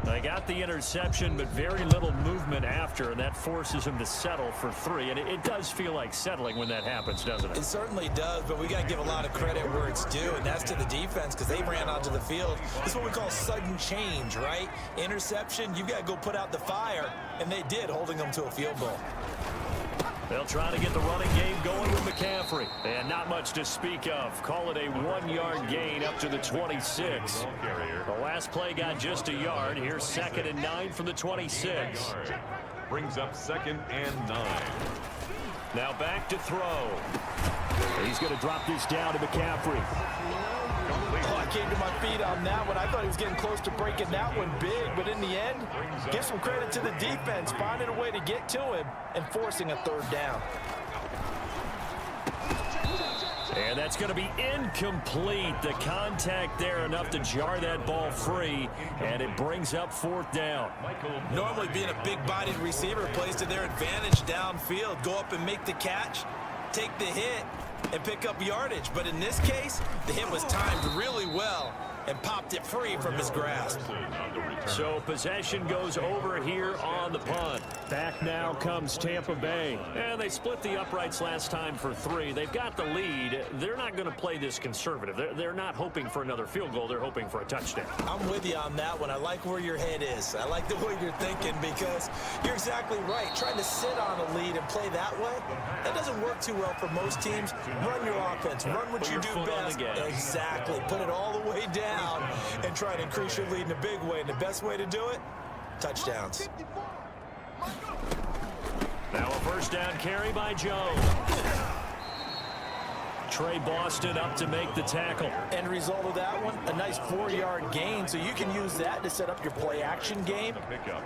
Speaker 2: They got the interception, but very little movement after, and that forces him to settle for 3. And it does feel like settling when that happens, doesn't it?
Speaker 3: It certainly does, but we got to give a lot of credit where it's due, and that's to the defense because they ran onto the field. This is what we call sudden change, right? Interception, you got to go put out the fire, and they did, holding them to a field goal.
Speaker 2: They'll try to get the running game going with McCaffrey. And not much to speak of. Call it a 1-yard gain up to the 26. The last play got just a yard. Here's 2nd and 9 from the 26.
Speaker 1: Brings up 2nd and 9.
Speaker 2: Now back to throw. He's going to drop this down to McCaffrey.
Speaker 3: Oh, I came to my feet on that one. I thought he was getting close to breaking that one big, but in the end, give some credit to the defense, finding a way to get to him and forcing a 3rd down.
Speaker 2: And that's going to be incomplete. The contact there enough to jar that ball free, and it brings up 4th down.
Speaker 3: Normally being a big-bodied receiver plays to their advantage downfield. Go up and make the catch, take the hit, and pick up yardage. But in this case, the hit was timed really well and popped it free from his grasp.
Speaker 2: So possession goes over here on the punt. Back now comes Tampa Bay. And they split the uprights last time for 3. They've got the lead. They're not going to play this conservative. They're not hoping for another field goal. They're hoping for a touchdown.
Speaker 3: I'm with you on that one. I like where your head is. I like the way you're thinking because you're exactly right. Trying to sit on a lead and play that way, that doesn't work too well for most teams. Run your offense. Run what you do best. Exactly. Put it all the way down and try to increase your lead in a big way. And the best way to do it, touchdowns.
Speaker 2: Now a 1st down carry by Jones. Trey Boston up to make the tackle.
Speaker 3: End result of that one, a nice 4-yard gain. So you can use that to set up your play-action game,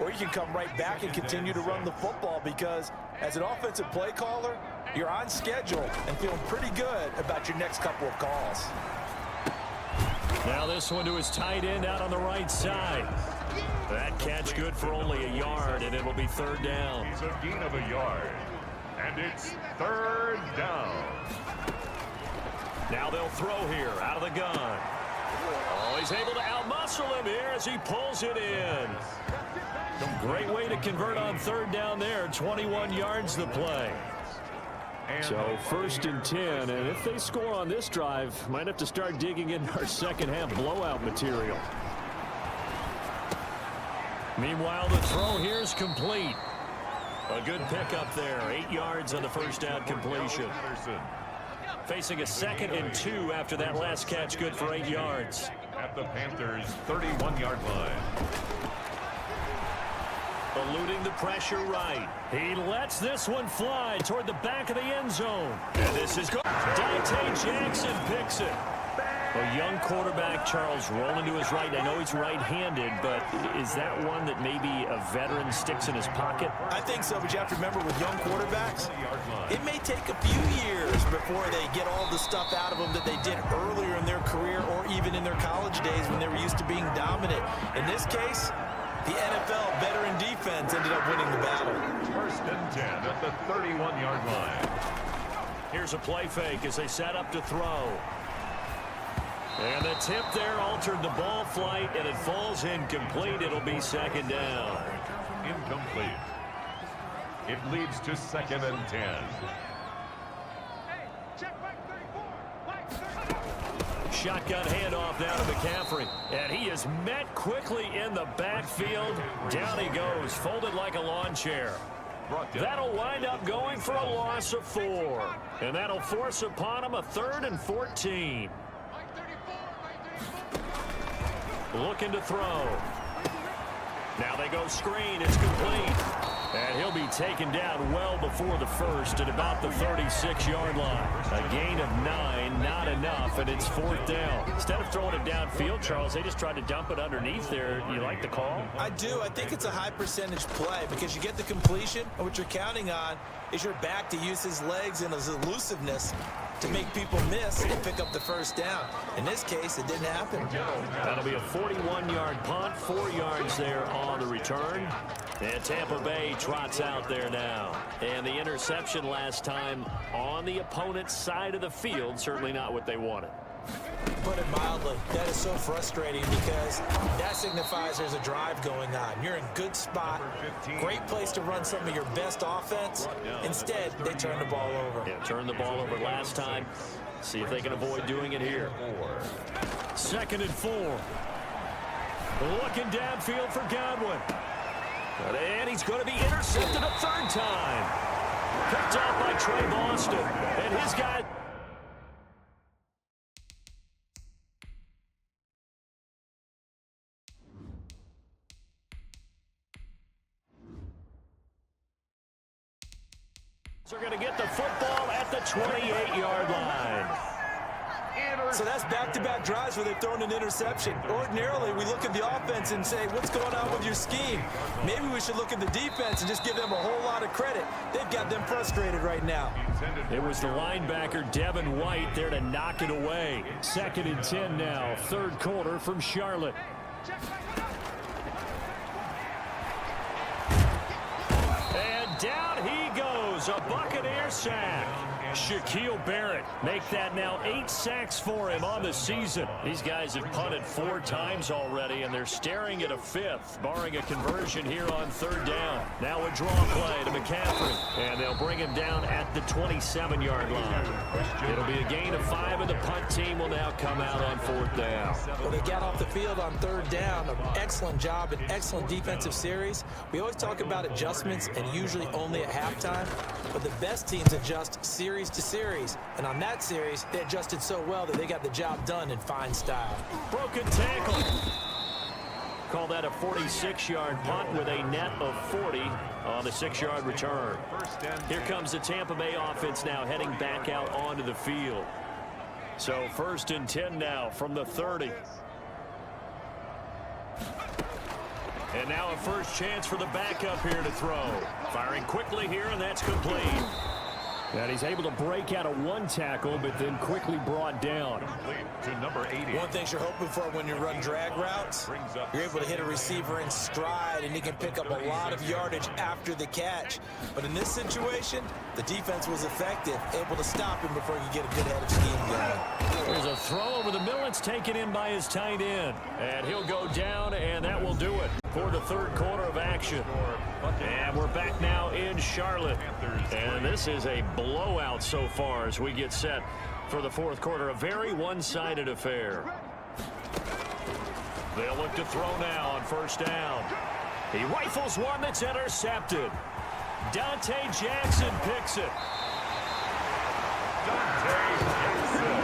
Speaker 3: or you can come right back and continue to run the football because as an offensive play caller, you're on schedule and feeling pretty good about your next couple of calls.
Speaker 2: Now this one to his tight end out on the right side. That catch good for only a yard, and it'll be 3rd down.
Speaker 1: He's a gain of a yard. And it's 3rd down.
Speaker 2: Now they'll throw here out of the gun. Oh, he's able to outmuscle him here as he pulls it in. Great way to convert on 3rd down there. 21 yards the play. So 1st and 10, and if they score on this drive, might have to start digging in our second half blowout material. Meanwhile, the throw here is complete. A good pickup there. 8 yards on the 1st down completion. Facing a 2nd and 2 after that last catch, good for 8 yards.
Speaker 1: At the Panthers' 31-yard line.
Speaker 2: Eluding the pressure right. He lets this one fly toward the back of the end zone. And this is Dante Jackson picks it. A young quarterback, Charles, rolling to his right. I know he's right-handed, but is that one that maybe a veteran sticks in his pocket?
Speaker 3: I think so, but you have to remember with young quarterbacks, it may take a few years before they get all the stuff out of them that they did earlier in their career or even in their college days when they were used to being dominant. In this case, the NFL veteran defense ended up winning the battle.
Speaker 1: 1st and 10 at the 31-yard line.
Speaker 2: Here's a play fake as they set up to throw. And the tip there altered the ball flight, and it falls incomplete. It'll be 2nd down.
Speaker 1: Incomplete. It leads to 2nd and 10.
Speaker 2: Shotgun handoff now to McCaffrey. And he is met quickly in the backfield. Down he goes, folded like a lawn chair. That'll wind up going for a loss of 4. And that'll force upon him a 3rd and 14. Looking to throw. Now they go screen. It's complete. And he'll be taken down well before the first at about the 36-yard line. A gain of 9, not enough, and it's 4th down. Instead of throwing it downfield, Charles, they just tried to dump it underneath there. You like the call?
Speaker 3: I do. I think it's a high percentage play because you get the completion, and what you're counting on is your back to use his legs and his elusiveness to make people miss and pick up the first down. In this case, it didn't happen.
Speaker 2: That'll be a 41-yard punt, 4 yards there on the return. And Tampa Bay trots out there now. And the interception last time on the opponent's side of the field, certainly not what they wanted.
Speaker 3: Put it mildly, that is so frustrating because that signifies there's a drive going on. You're in good spot, great place to run some of your best offense. Instead, they turn the ball over.
Speaker 2: Yeah, turned the ball over last time. See if they can avoid doing it here. 2nd and 4. Looking downfield for Godwin. And he's going to be intercepted a 3rd time. Picked off by Trey Boston. And his guy... They're going to get the football at the 28-yard line.
Speaker 3: So that's back-to-back drives where they've thrown an interception. Ordinarily, we look at the offense and say, what's going on with your scheme? Maybe we should look at the defense and just give them a whole lot of credit. They've got them frustrated right now.
Speaker 2: It was the linebacker, Devin White, there to knock it away. 2nd and 10 now, 3rd quarter from Charlotte. And down he goes, a Buccaneer sack. Shaquille Barrett make that now 8 sacks for him on the season. These guys have punted 4 times already, and they're staring at a 5th, barring a conversion here on 3rd down. Now a draw play to McCaffrey, and they'll bring him down at the 27-yard line. It'll be a gain of 5, and the punt team will now come out on 4th down.
Speaker 3: Well, they got off the field on 3rd down. An excellent job, an excellent defensive series. We always talk about adjustments, and usually only at halftime, but the best teams adjust series to series, and on that series they adjusted so well that they got the job done in fine style.
Speaker 2: Broken tackle. Call that a 46-yard punt with a net of 40 on the 6-yard return. Here comes the Tampa Bay offense now heading back out onto the field. So 1st and 10 now from the 30. And now a first chance for the backup here to throw. Firing quickly here, and that's complete. And he's able to break out of 1 tackle, but then quickly brought down.
Speaker 1: To number 80.
Speaker 3: One thing you're hoping for when you run drag routes, you're able to hit a receiver in stride, and he can pick up a lot of yardage after the catch. But in this situation, the defense was effective, able to stop him before he could get a good head of steam going.
Speaker 2: There's a throw over the middle. It's taken in by his tight end. And he'll go down, and that will do it for the 3rd quarter of action. And we're back now in Charlotte. And this is a blowout so far as we get set for the 4th quarter. A very one-sided affair. They'll look to throw now on 1st down. He rifles one that's intercepted. Dante Jackson picks it.
Speaker 1: Dante Jackson.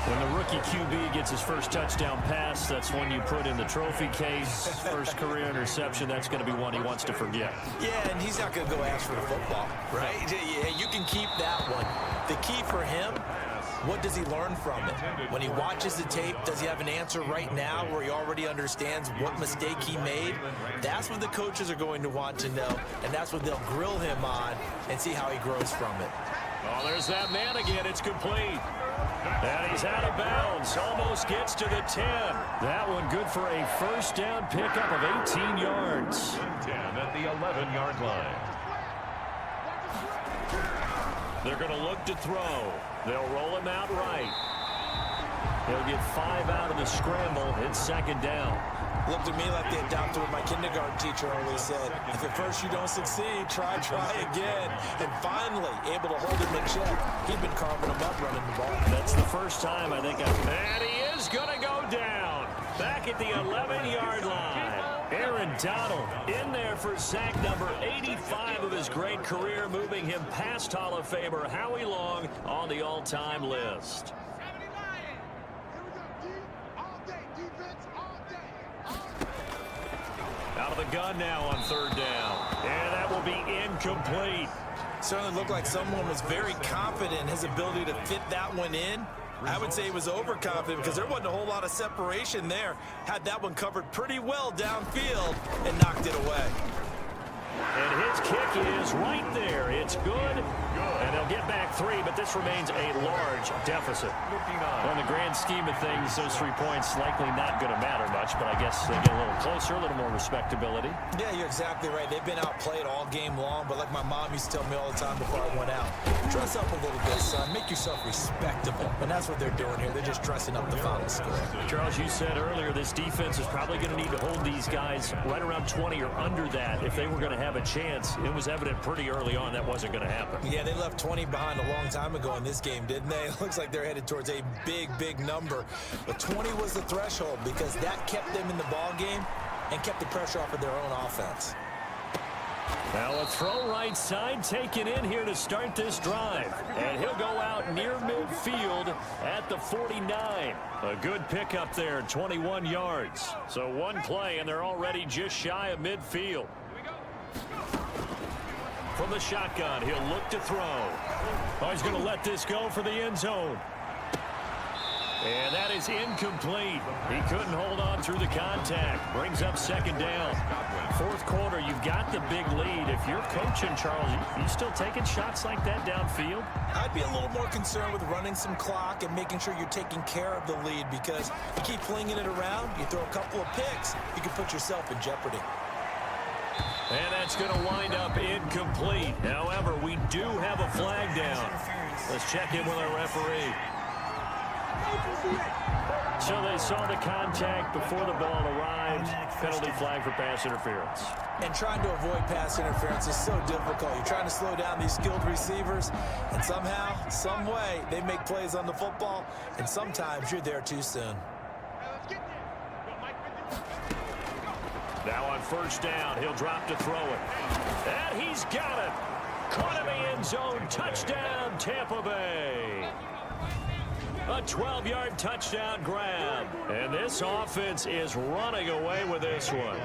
Speaker 2: When the rookie QB gets his first touchdown pass, that's when you put in the trophy case. First career interception, that's going to be one he wants to forget.
Speaker 3: Yeah, and he's not going to go ask for the football, right? Yeah, you can keep that one. The key for him, what does he learn from it? When he watches the tape, does he have an answer right now where he already understands what mistake he made? That's what the coaches are going to want to know, and that's what they'll grill him on and see how he grows from it.
Speaker 2: Oh, there's that man again. It's complete. And he's out of bounds. Almost gets to the 10. That one good for a first down pickup of 18 yards.
Speaker 1: 10 at the 11-yard line.
Speaker 2: They're going to look to throw. They'll roll him out right. He'll get 5 out of the scramble. It's 2nd down.
Speaker 3: Looked at me like they adopted what my kindergarten teacher always said. If at first you don't succeed, try again. And finally, able to hold him in check. He'd been carving him up running the ball.
Speaker 2: That's the first time I think and he is going to go down. Back at the 11-yard line. Aaron Donald in there for sack number 85 of his great career, moving him past Hall of Famer Howie Long on the all-time list. out of the gun now on third down. And that will be incomplete.
Speaker 3: Certainly looked like someone was very confident in his ability to fit that one in. I would say he was overconfident because there wasn't a whole lot of separation there. Had that one covered pretty well downfield and knocked it away.
Speaker 2: And his kick is right there. It's good. And they'll get back 3, but this remains a large deficit. On the grand scheme of things, those 3 points likely not going to matter much, but I guess they get a little closer, a little more respectability.
Speaker 3: Yeah, you're exactly right. They've been outplayed all game long, but like my mom used to tell me all the time before I went out, dress up a little bit, son. Make yourself respectable. And that's what they're doing here. They're just dressing up the final score.
Speaker 2: Charles, you said earlier this defense is probably going to need to hold these guys right around 20 or under that if they were going to have a chance. It was evident pretty early on that wasn't going to happen.
Speaker 3: Yeah, they left 20 behind a long time ago in this game, didn't they? It looks like they're headed towards a big number. But 20 was the threshold because that kept them in the ball game and kept the pressure off of their own offense.
Speaker 2: Now a throw right side taken in here to start this drive. And he'll go out near midfield at the 49. A good pickup there, 21 yards. So one play and they're already just shy of midfield. From the shotgun, he'll look to throw. Oh, he's going to let this go for the end zone. And that is incomplete. He couldn't hold on through the contact. Brings up second down. Fourth quarter, you've got the big lead. If you're coaching, Charles, you still taking shots like that downfield?
Speaker 3: I'd be a little more concerned with running some clock and making sure you're taking care of the lead because you keep flinging it around, you throw a couple of picks, you can put yourself in jeopardy.
Speaker 2: And that's going to wind up incomplete. However, we do have a flag down. Let's check in with our referee. So they saw the contact before the ball arrived. Penalty flag for pass interference.
Speaker 3: And trying to avoid pass interference is so difficult. You're trying to slow down these skilled receivers, and somehow, some way, they make plays on the football, and sometimes you're there too soon.
Speaker 2: Now on first down, he'll drop to throw it. And he's got it. Caught in the end zone. Touchdown, Tampa Bay. A 12-yard touchdown grab. And this offense is running away with this one.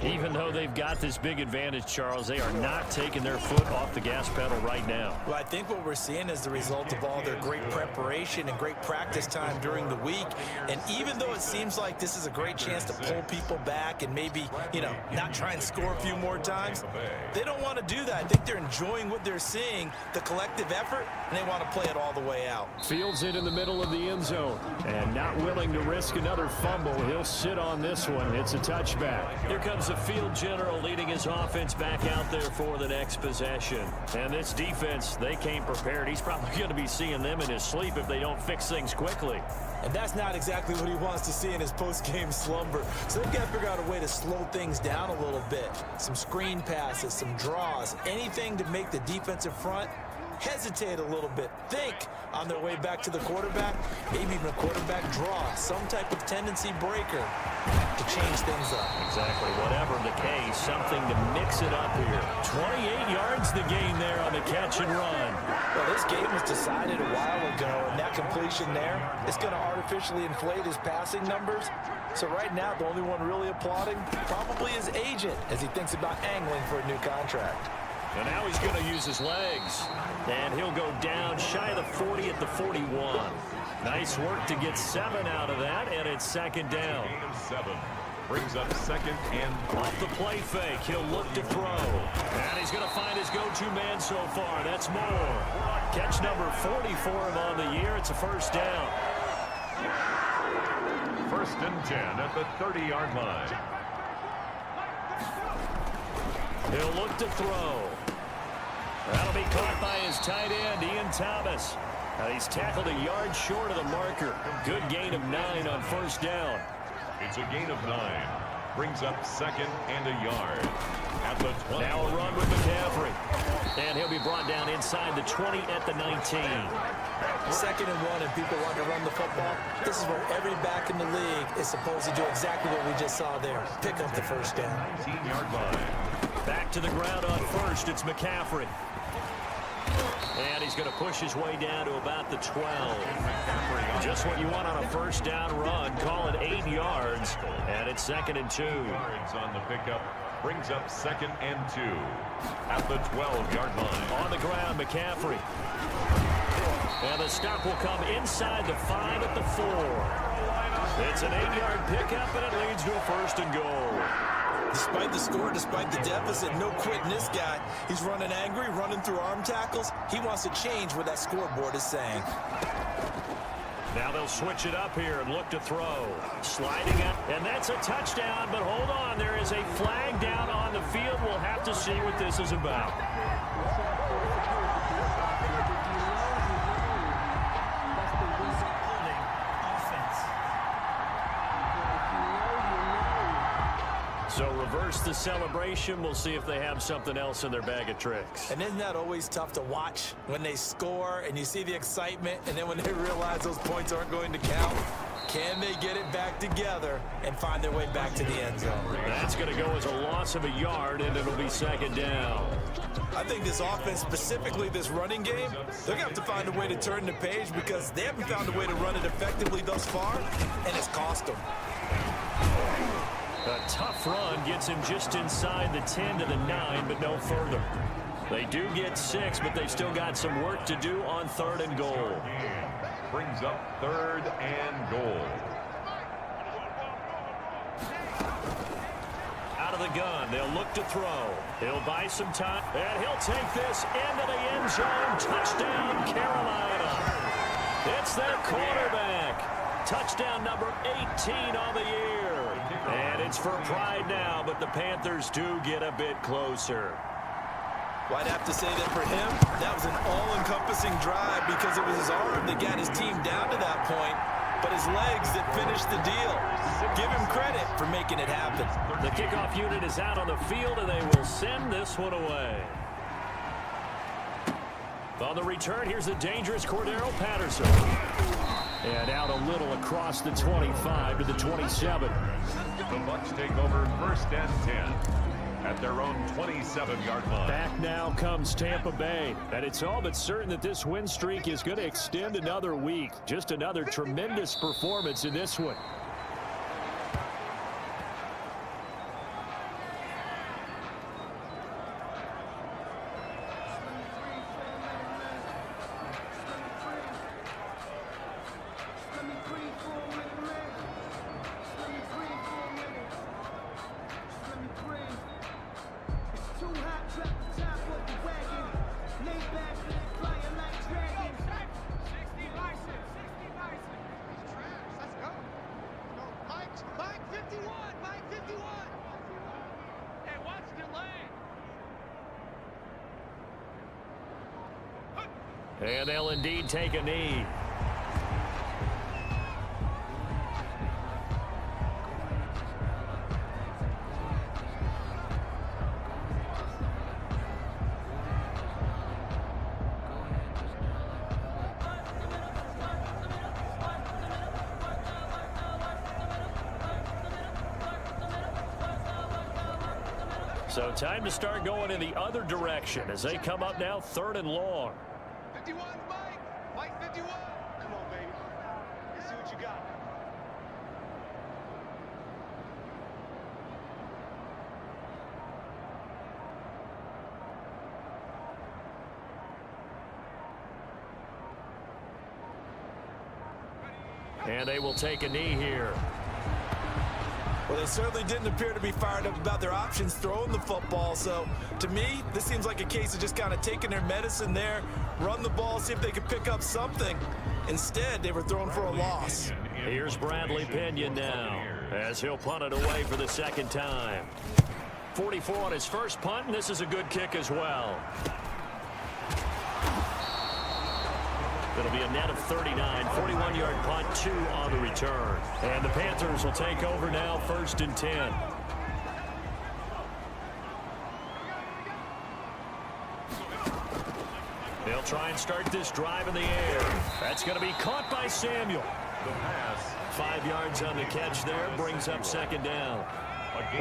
Speaker 2: Even though they've got this big advantage, Charles, they are not taking their foot off the gas pedal right now.
Speaker 3: Well, I think what we're seeing is the result of all their great preparation and great practice time during the week. And even though it seems like this is a great chance to pull people back and maybe, not try and score a few more times, they don't want to do that. I think they're enjoying what they're seeing, the collective effort, and they want to play it all the way out.
Speaker 2: Fields it in the middle of the end zone and not willing to risk another fumble. He'll sit on this one. It's a touchback. Here comes the field general leading his offense back out there for the next possession. And this defense, they came prepared. He's probably going to be seeing them in his sleep if they don't fix things quickly.
Speaker 3: And that's not exactly what he wants to see in his post-game slumber. So they've got to figure out a way to slow things down a little bit. Some screen passes, some draws, anything to make the defensive front hesitate a little bit. Think on their way back to the quarterback, maybe even a quarterback draw, some type of tendency breaker to change things up.
Speaker 2: Exactly. Whatever the case, something to mix it up here. 28 yards the gain there on the catch and run.
Speaker 3: Well, this game was decided a while ago, and that completion there is going to artificially inflate his passing numbers. So right now, the only one really applauding probably his agent as he thinks about angling for a new contract.
Speaker 2: And now he's going to use his legs. And he'll go down shy of the 40 at the 41. Nice work to get 7 out of that, and it's second down.
Speaker 1: Gain of 7. Brings up second and
Speaker 2: off the play fake, he'll look to throw. And he's going to find his go-to man so far. That's Moore. Catch number 40 for him on the year. It's a first down.
Speaker 1: First and 10 at the 30-yard line.
Speaker 2: He'll look to throw. That'll be caught by his tight end, Ian Thomas. Now he's tackled a yard short of the marker. Good gain of 9 on first down.
Speaker 1: It's a gain of 9. Brings up second and a yard. At the 20.
Speaker 2: Now a run with McCaffrey. And he'll be brought down inside the 20 at the 19.
Speaker 3: Second and 1 and people want to run the football. This is where every back in the league is supposed to do exactly what we just saw there. Pick up the first down.
Speaker 1: 19-yard line.
Speaker 2: Back to the ground on first. It's McCaffrey. And he's going to push his way down to about the 12. Just what you want on a first down run. Call it 8 yards. And it's 2nd and 2.
Speaker 1: Yards on the pickup. Brings up 2nd and 2 at the 12-yard line.
Speaker 2: On the ground, McCaffrey. And the stop will come inside the 5 at the 4. It's an 8-yard pickup, and it leads to a 1st and goal.
Speaker 3: Despite the score, despite the deficit, no quitting this guy. He's running angry, running through arm tackles. He wants to change what that scoreboard is saying.
Speaker 2: Now they'll switch it up here and look to throw. Sliding up, and that's a touchdown, but hold on. There is a flag down on the field. We'll have to see what this is about. So reverse the celebration. We'll see if they have something else in their bag of tricks.
Speaker 3: And isn't that always tough to watch when they score and you see the excitement, and then when they realize those points aren't going to count? Can they get it back together and find their way back to the end zone?
Speaker 2: That's going to go as a loss of a yard, and it'll be 2nd down.
Speaker 3: I think this offense, specifically this running game, they're going to have to find a way to turn the page because they haven't found a way to run it effectively thus far, and it's cost them.
Speaker 2: A tough run gets him just inside the 10 to the 9, but no further. They do get 6, but they've still got some work to do on 3rd and goal.
Speaker 1: Brings up 3rd and goal.
Speaker 2: Out of the gun, they'll look to throw. He'll buy some time, and he'll take this into the end zone. Touchdown, Carolina. It's their quarterback. Touchdown number 18 on the year. And it's for pride now, but the Panthers do get a bit closer.
Speaker 3: Well, I'd have to say that for him, that was an all-encompassing drive because it was his arm that got his team down to that point, but his legs that finished the deal. Give him credit for making it happen.
Speaker 2: The kickoff unit is out on the field, and they will send this one away. On the return, here's the dangerous Cordero Patterson. And out a little across the 25 to the 27.
Speaker 1: The Bucs take over 1st and 10 at their own 27-yard line.
Speaker 2: Back now comes Tampa Bay. And it's all but certain that this win streak is going to extend another week. Just another tremendous performance in this one. And they'll indeed take a knee. So time to start going in the other direction as they come up now 3rd and long.
Speaker 4: 51, Mike 51. Come on, baby. Let's see what you got.
Speaker 2: And they will take a knee here.
Speaker 3: Well, they certainly didn't appear to be fired up about their options throwing the football. So, to me, this seems like a case of just kind of taking their medicine there, run the ball, see if they could pick up something. Instead, they were thrown for a loss.
Speaker 2: Here's Bradley Pinion now as he'll punt it away for the 2nd time. 44 on his first punt, and this is a good kick as well. It'll be a net of 39, 41-yard punt, 2 on the return. And the Panthers will take over now, 1st and 10. They'll try and start this drive in the air. That's going to be caught by Samuel.
Speaker 1: The pass.
Speaker 2: 5 yards on the catch there, brings up 2nd down.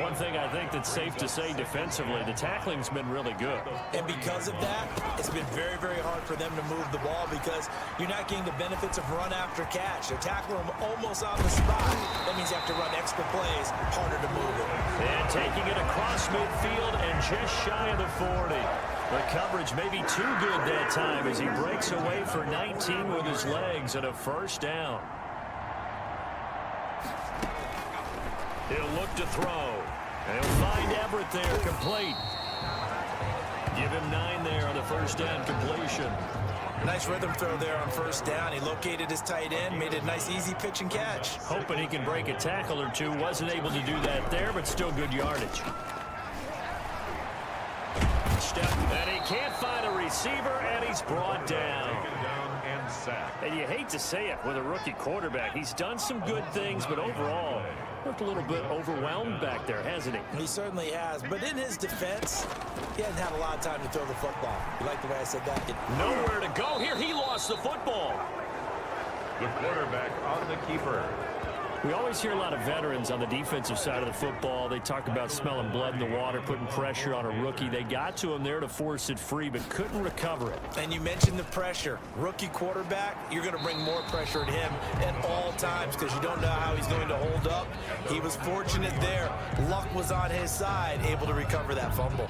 Speaker 2: One thing I think that's safe to say defensively, the tackling's been really good.
Speaker 3: And because of that, it's been very, very hard for them to move the ball because you're not getting the benefits of run after catch. They're tackling them almost on the spot. That means you have to run extra plays, harder to move it.
Speaker 2: And taking it across midfield and just shy of the 40. The coverage may be too good that time as he breaks away for 19 with his legs and a first down. He'll look to throw. And he'll find Everett there, complete. Give him 9 there on the first down completion.
Speaker 3: Nice rhythm throw there on first down. He located his tight end, made it a nice easy pitch and catch.
Speaker 2: Hoping he can break a tackle or two. Wasn't able to do that there, but still good yardage. Step, and he can't find a receiver, and he's brought down.
Speaker 1: Taken down and sacked.
Speaker 2: And you hate to say it with a rookie quarterback. He's done some good things, but overall, looked a little bit overwhelmed back there, hasn't he?
Speaker 3: He certainly has. But in his defense, he hasn't had a lot of time to throw the football. You like the way I said that?
Speaker 2: Nowhere to go here. He lost the football.
Speaker 1: The quarterback on the keeper.
Speaker 2: We always hear a lot of veterans on the defensive side of the football. They talk about smelling blood in the water, putting pressure on a rookie. They got to him there to force it free, but couldn't recover it.
Speaker 3: And you mentioned the pressure. Rookie quarterback, you're going to bring more pressure at him at all times because you don't know how he's going to hold up. He was fortunate there. Luck was on his side, able to recover that fumble.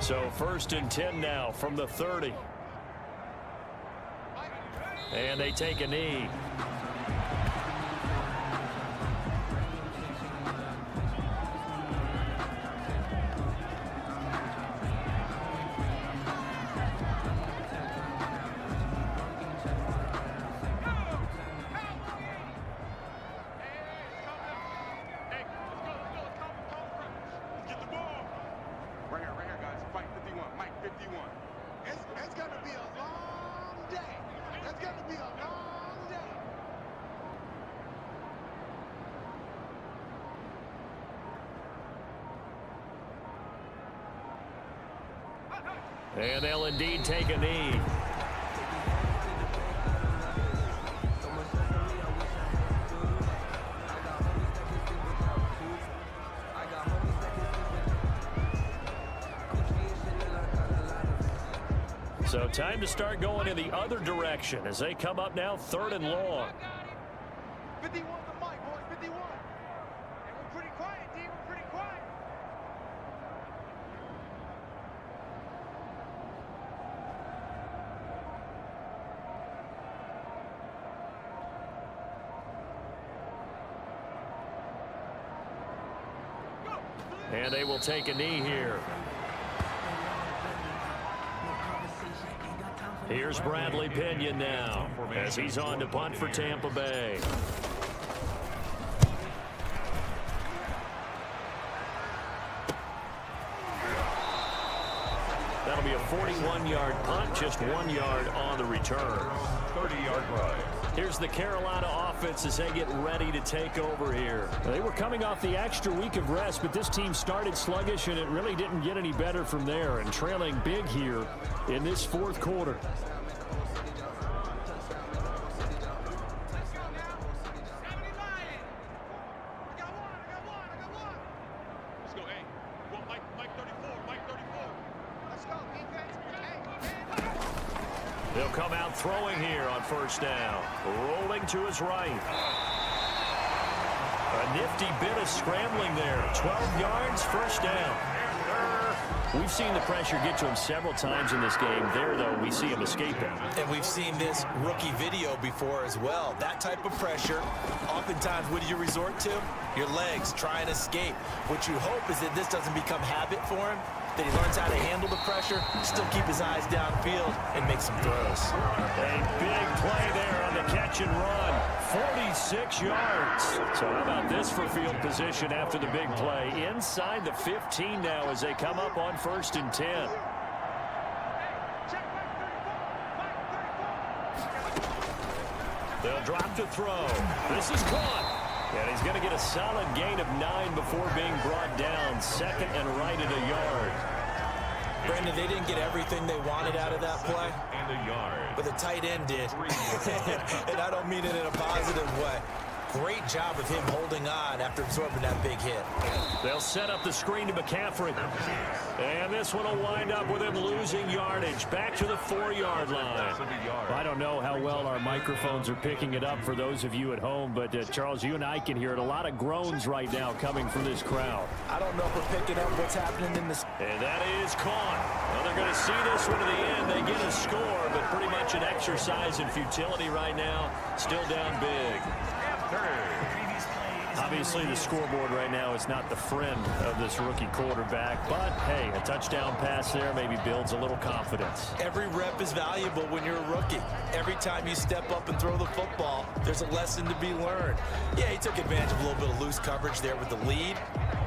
Speaker 2: So 1st and 10 now from the 30. And they take a knee.
Speaker 4: It's going to be a long day. It's going to be a long day.
Speaker 2: And they'll indeed take a knee. So time to start going in the other direction as they come up now 3rd and long.
Speaker 4: 51 the mic, boys, 51. And we're pretty quiet, D. We're pretty quiet.
Speaker 2: And they will take a knee here. Here's Bradley Pinion now as he's on to punt for Tampa Bay. That'll be a 41-yard punt, just 1 yard on the return.
Speaker 1: 30-yard drive.
Speaker 2: Here's the Carolina offense as they get ready to take over here. They were coming off the extra week of rest, but this team started sluggish, and it really didn't get any better from there, and trailing big here in this 4th quarter. They'll come out throwing here on 1st down. Rolling to his right. A nifty bit of scrambling there. 12 yards, 1st down. We've seen the pressure get to him several times in this game. There, though, we see him escaping.
Speaker 3: And we've seen this rookie video before as well. That type of pressure, oftentimes, what do you resort to? Your legs, try and escape. What you hope is that this doesn't become habit for him, that he learns how to handle the pressure, still keep his eyes downfield, and make some throws.
Speaker 2: A big play there on the catch and run. 46 yards. So how about this for field position after the big play? Inside the 15 now as they come up on 1st and 10. They'll drop to throw. This is caught. And he's going to get a solid gain of 9 before being brought down. 2nd and right at a yard.
Speaker 3: Brandon, they didn't get everything they wanted out of that play.
Speaker 1: And a yard.
Speaker 3: But the tight end did. And I don't mean it in a positive way. Great job of him holding on after absorbing that big hit.
Speaker 2: They'll set up the screen to McCaffrey. And this one will wind up with him losing yardage. Back to the 4-yard line. I don't know how well our microphones are picking it up for those of you at home, but Charles, you and I can hear it. A lot of groans right now coming from this crowd.
Speaker 3: I don't know if we're picking up what's happening in this.
Speaker 2: And that is caught. Well, they're going to see this one to the end. They get a score, but pretty much an exercise in futility right now. Still down big. Obviously, the scoreboard right now is not the friend of this rookie quarterback, but, hey, a touchdown pass there maybe builds a little confidence.
Speaker 3: Every rep is valuable when you're a rookie. Every time you step up and throw the football, there's a lesson to be learned. Yeah, he took advantage of a little bit of loose coverage there with the lead,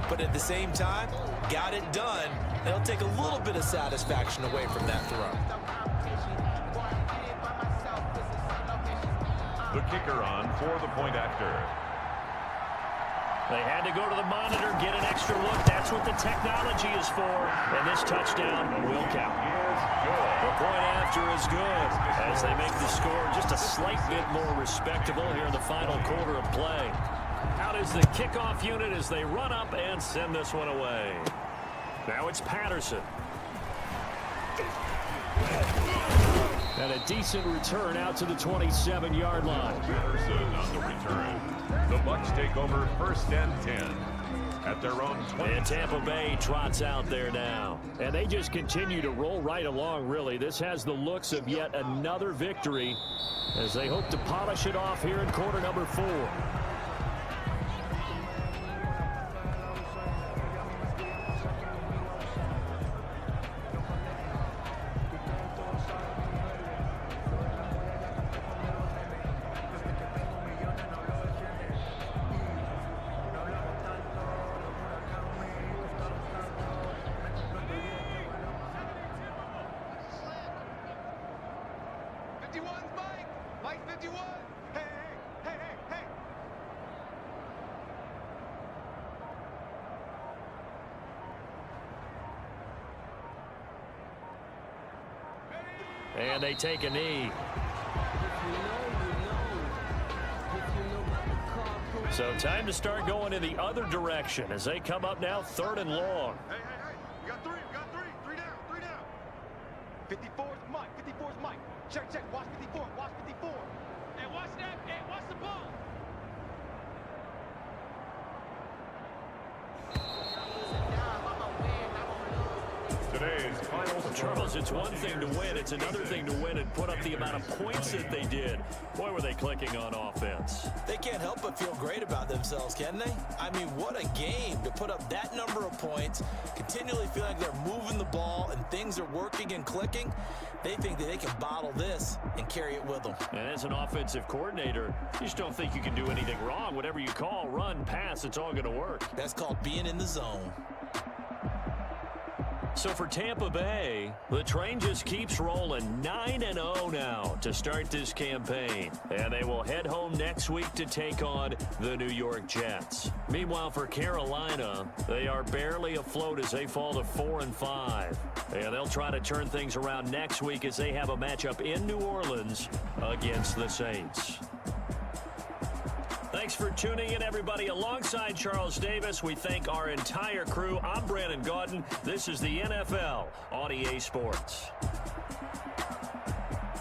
Speaker 3: but at the same time, got it done. It'll take a little bit of satisfaction away from that throw.
Speaker 1: The kicker on for the point after.
Speaker 2: They had to go to the monitor, get an extra look. That's what the technology is for. And this touchdown will count. The point after is good as they make the score just a slight bit more respectable here in the final quarter of play. Out is the kickoff unit as they run up and send this one away. Now it's Patterson. And a decent return out to the 27-yard line.
Speaker 1: Patterson on the return. The Bucs take over 1st and 10 at their own 20.
Speaker 2: And Tampa Bay trots out there now. And they just continue to roll right along, really. This has the looks of yet another victory as they hope to polish it off here in quarter number 4. And they take a knee. So time to start going in the other direction as they come up now 3rd and long.
Speaker 4: Hey. We got three. Three down. 54's Mike. 54's Mike. Check. Watch 54. Hey, watch that. Hey, watch the ball.
Speaker 1: Today's final score.
Speaker 2: Charles, it's one thing to win. It's another thing to win and put up the amount of points that they did. Boy, were they clicking on offense.
Speaker 3: They can't help but feel great about themselves, can they? I mean, what a game to put up that number of points, continually feel like they're moving the ball and things are working and clicking. They think that they can bottle this and carry it with them.
Speaker 2: And as an offensive coordinator, you just don't think you can do anything wrong. Whatever you call, run, pass, it's all going to work.
Speaker 3: That's called being in the zone.
Speaker 2: So for Tampa Bay, the train just keeps rolling 9-0 now to start this campaign. And they will head home next week to take on the New York Jets. Meanwhile, for Carolina, they are barely afloat as they fall to 4-5. And they'll try to turn things around next week as they have a matchup in New Orleans against the Saints. Thanks for tuning in, everybody. Alongside Charles Davis, we thank our entire crew. I'm Brandon Gaudin. This is the NFL on EA Sports.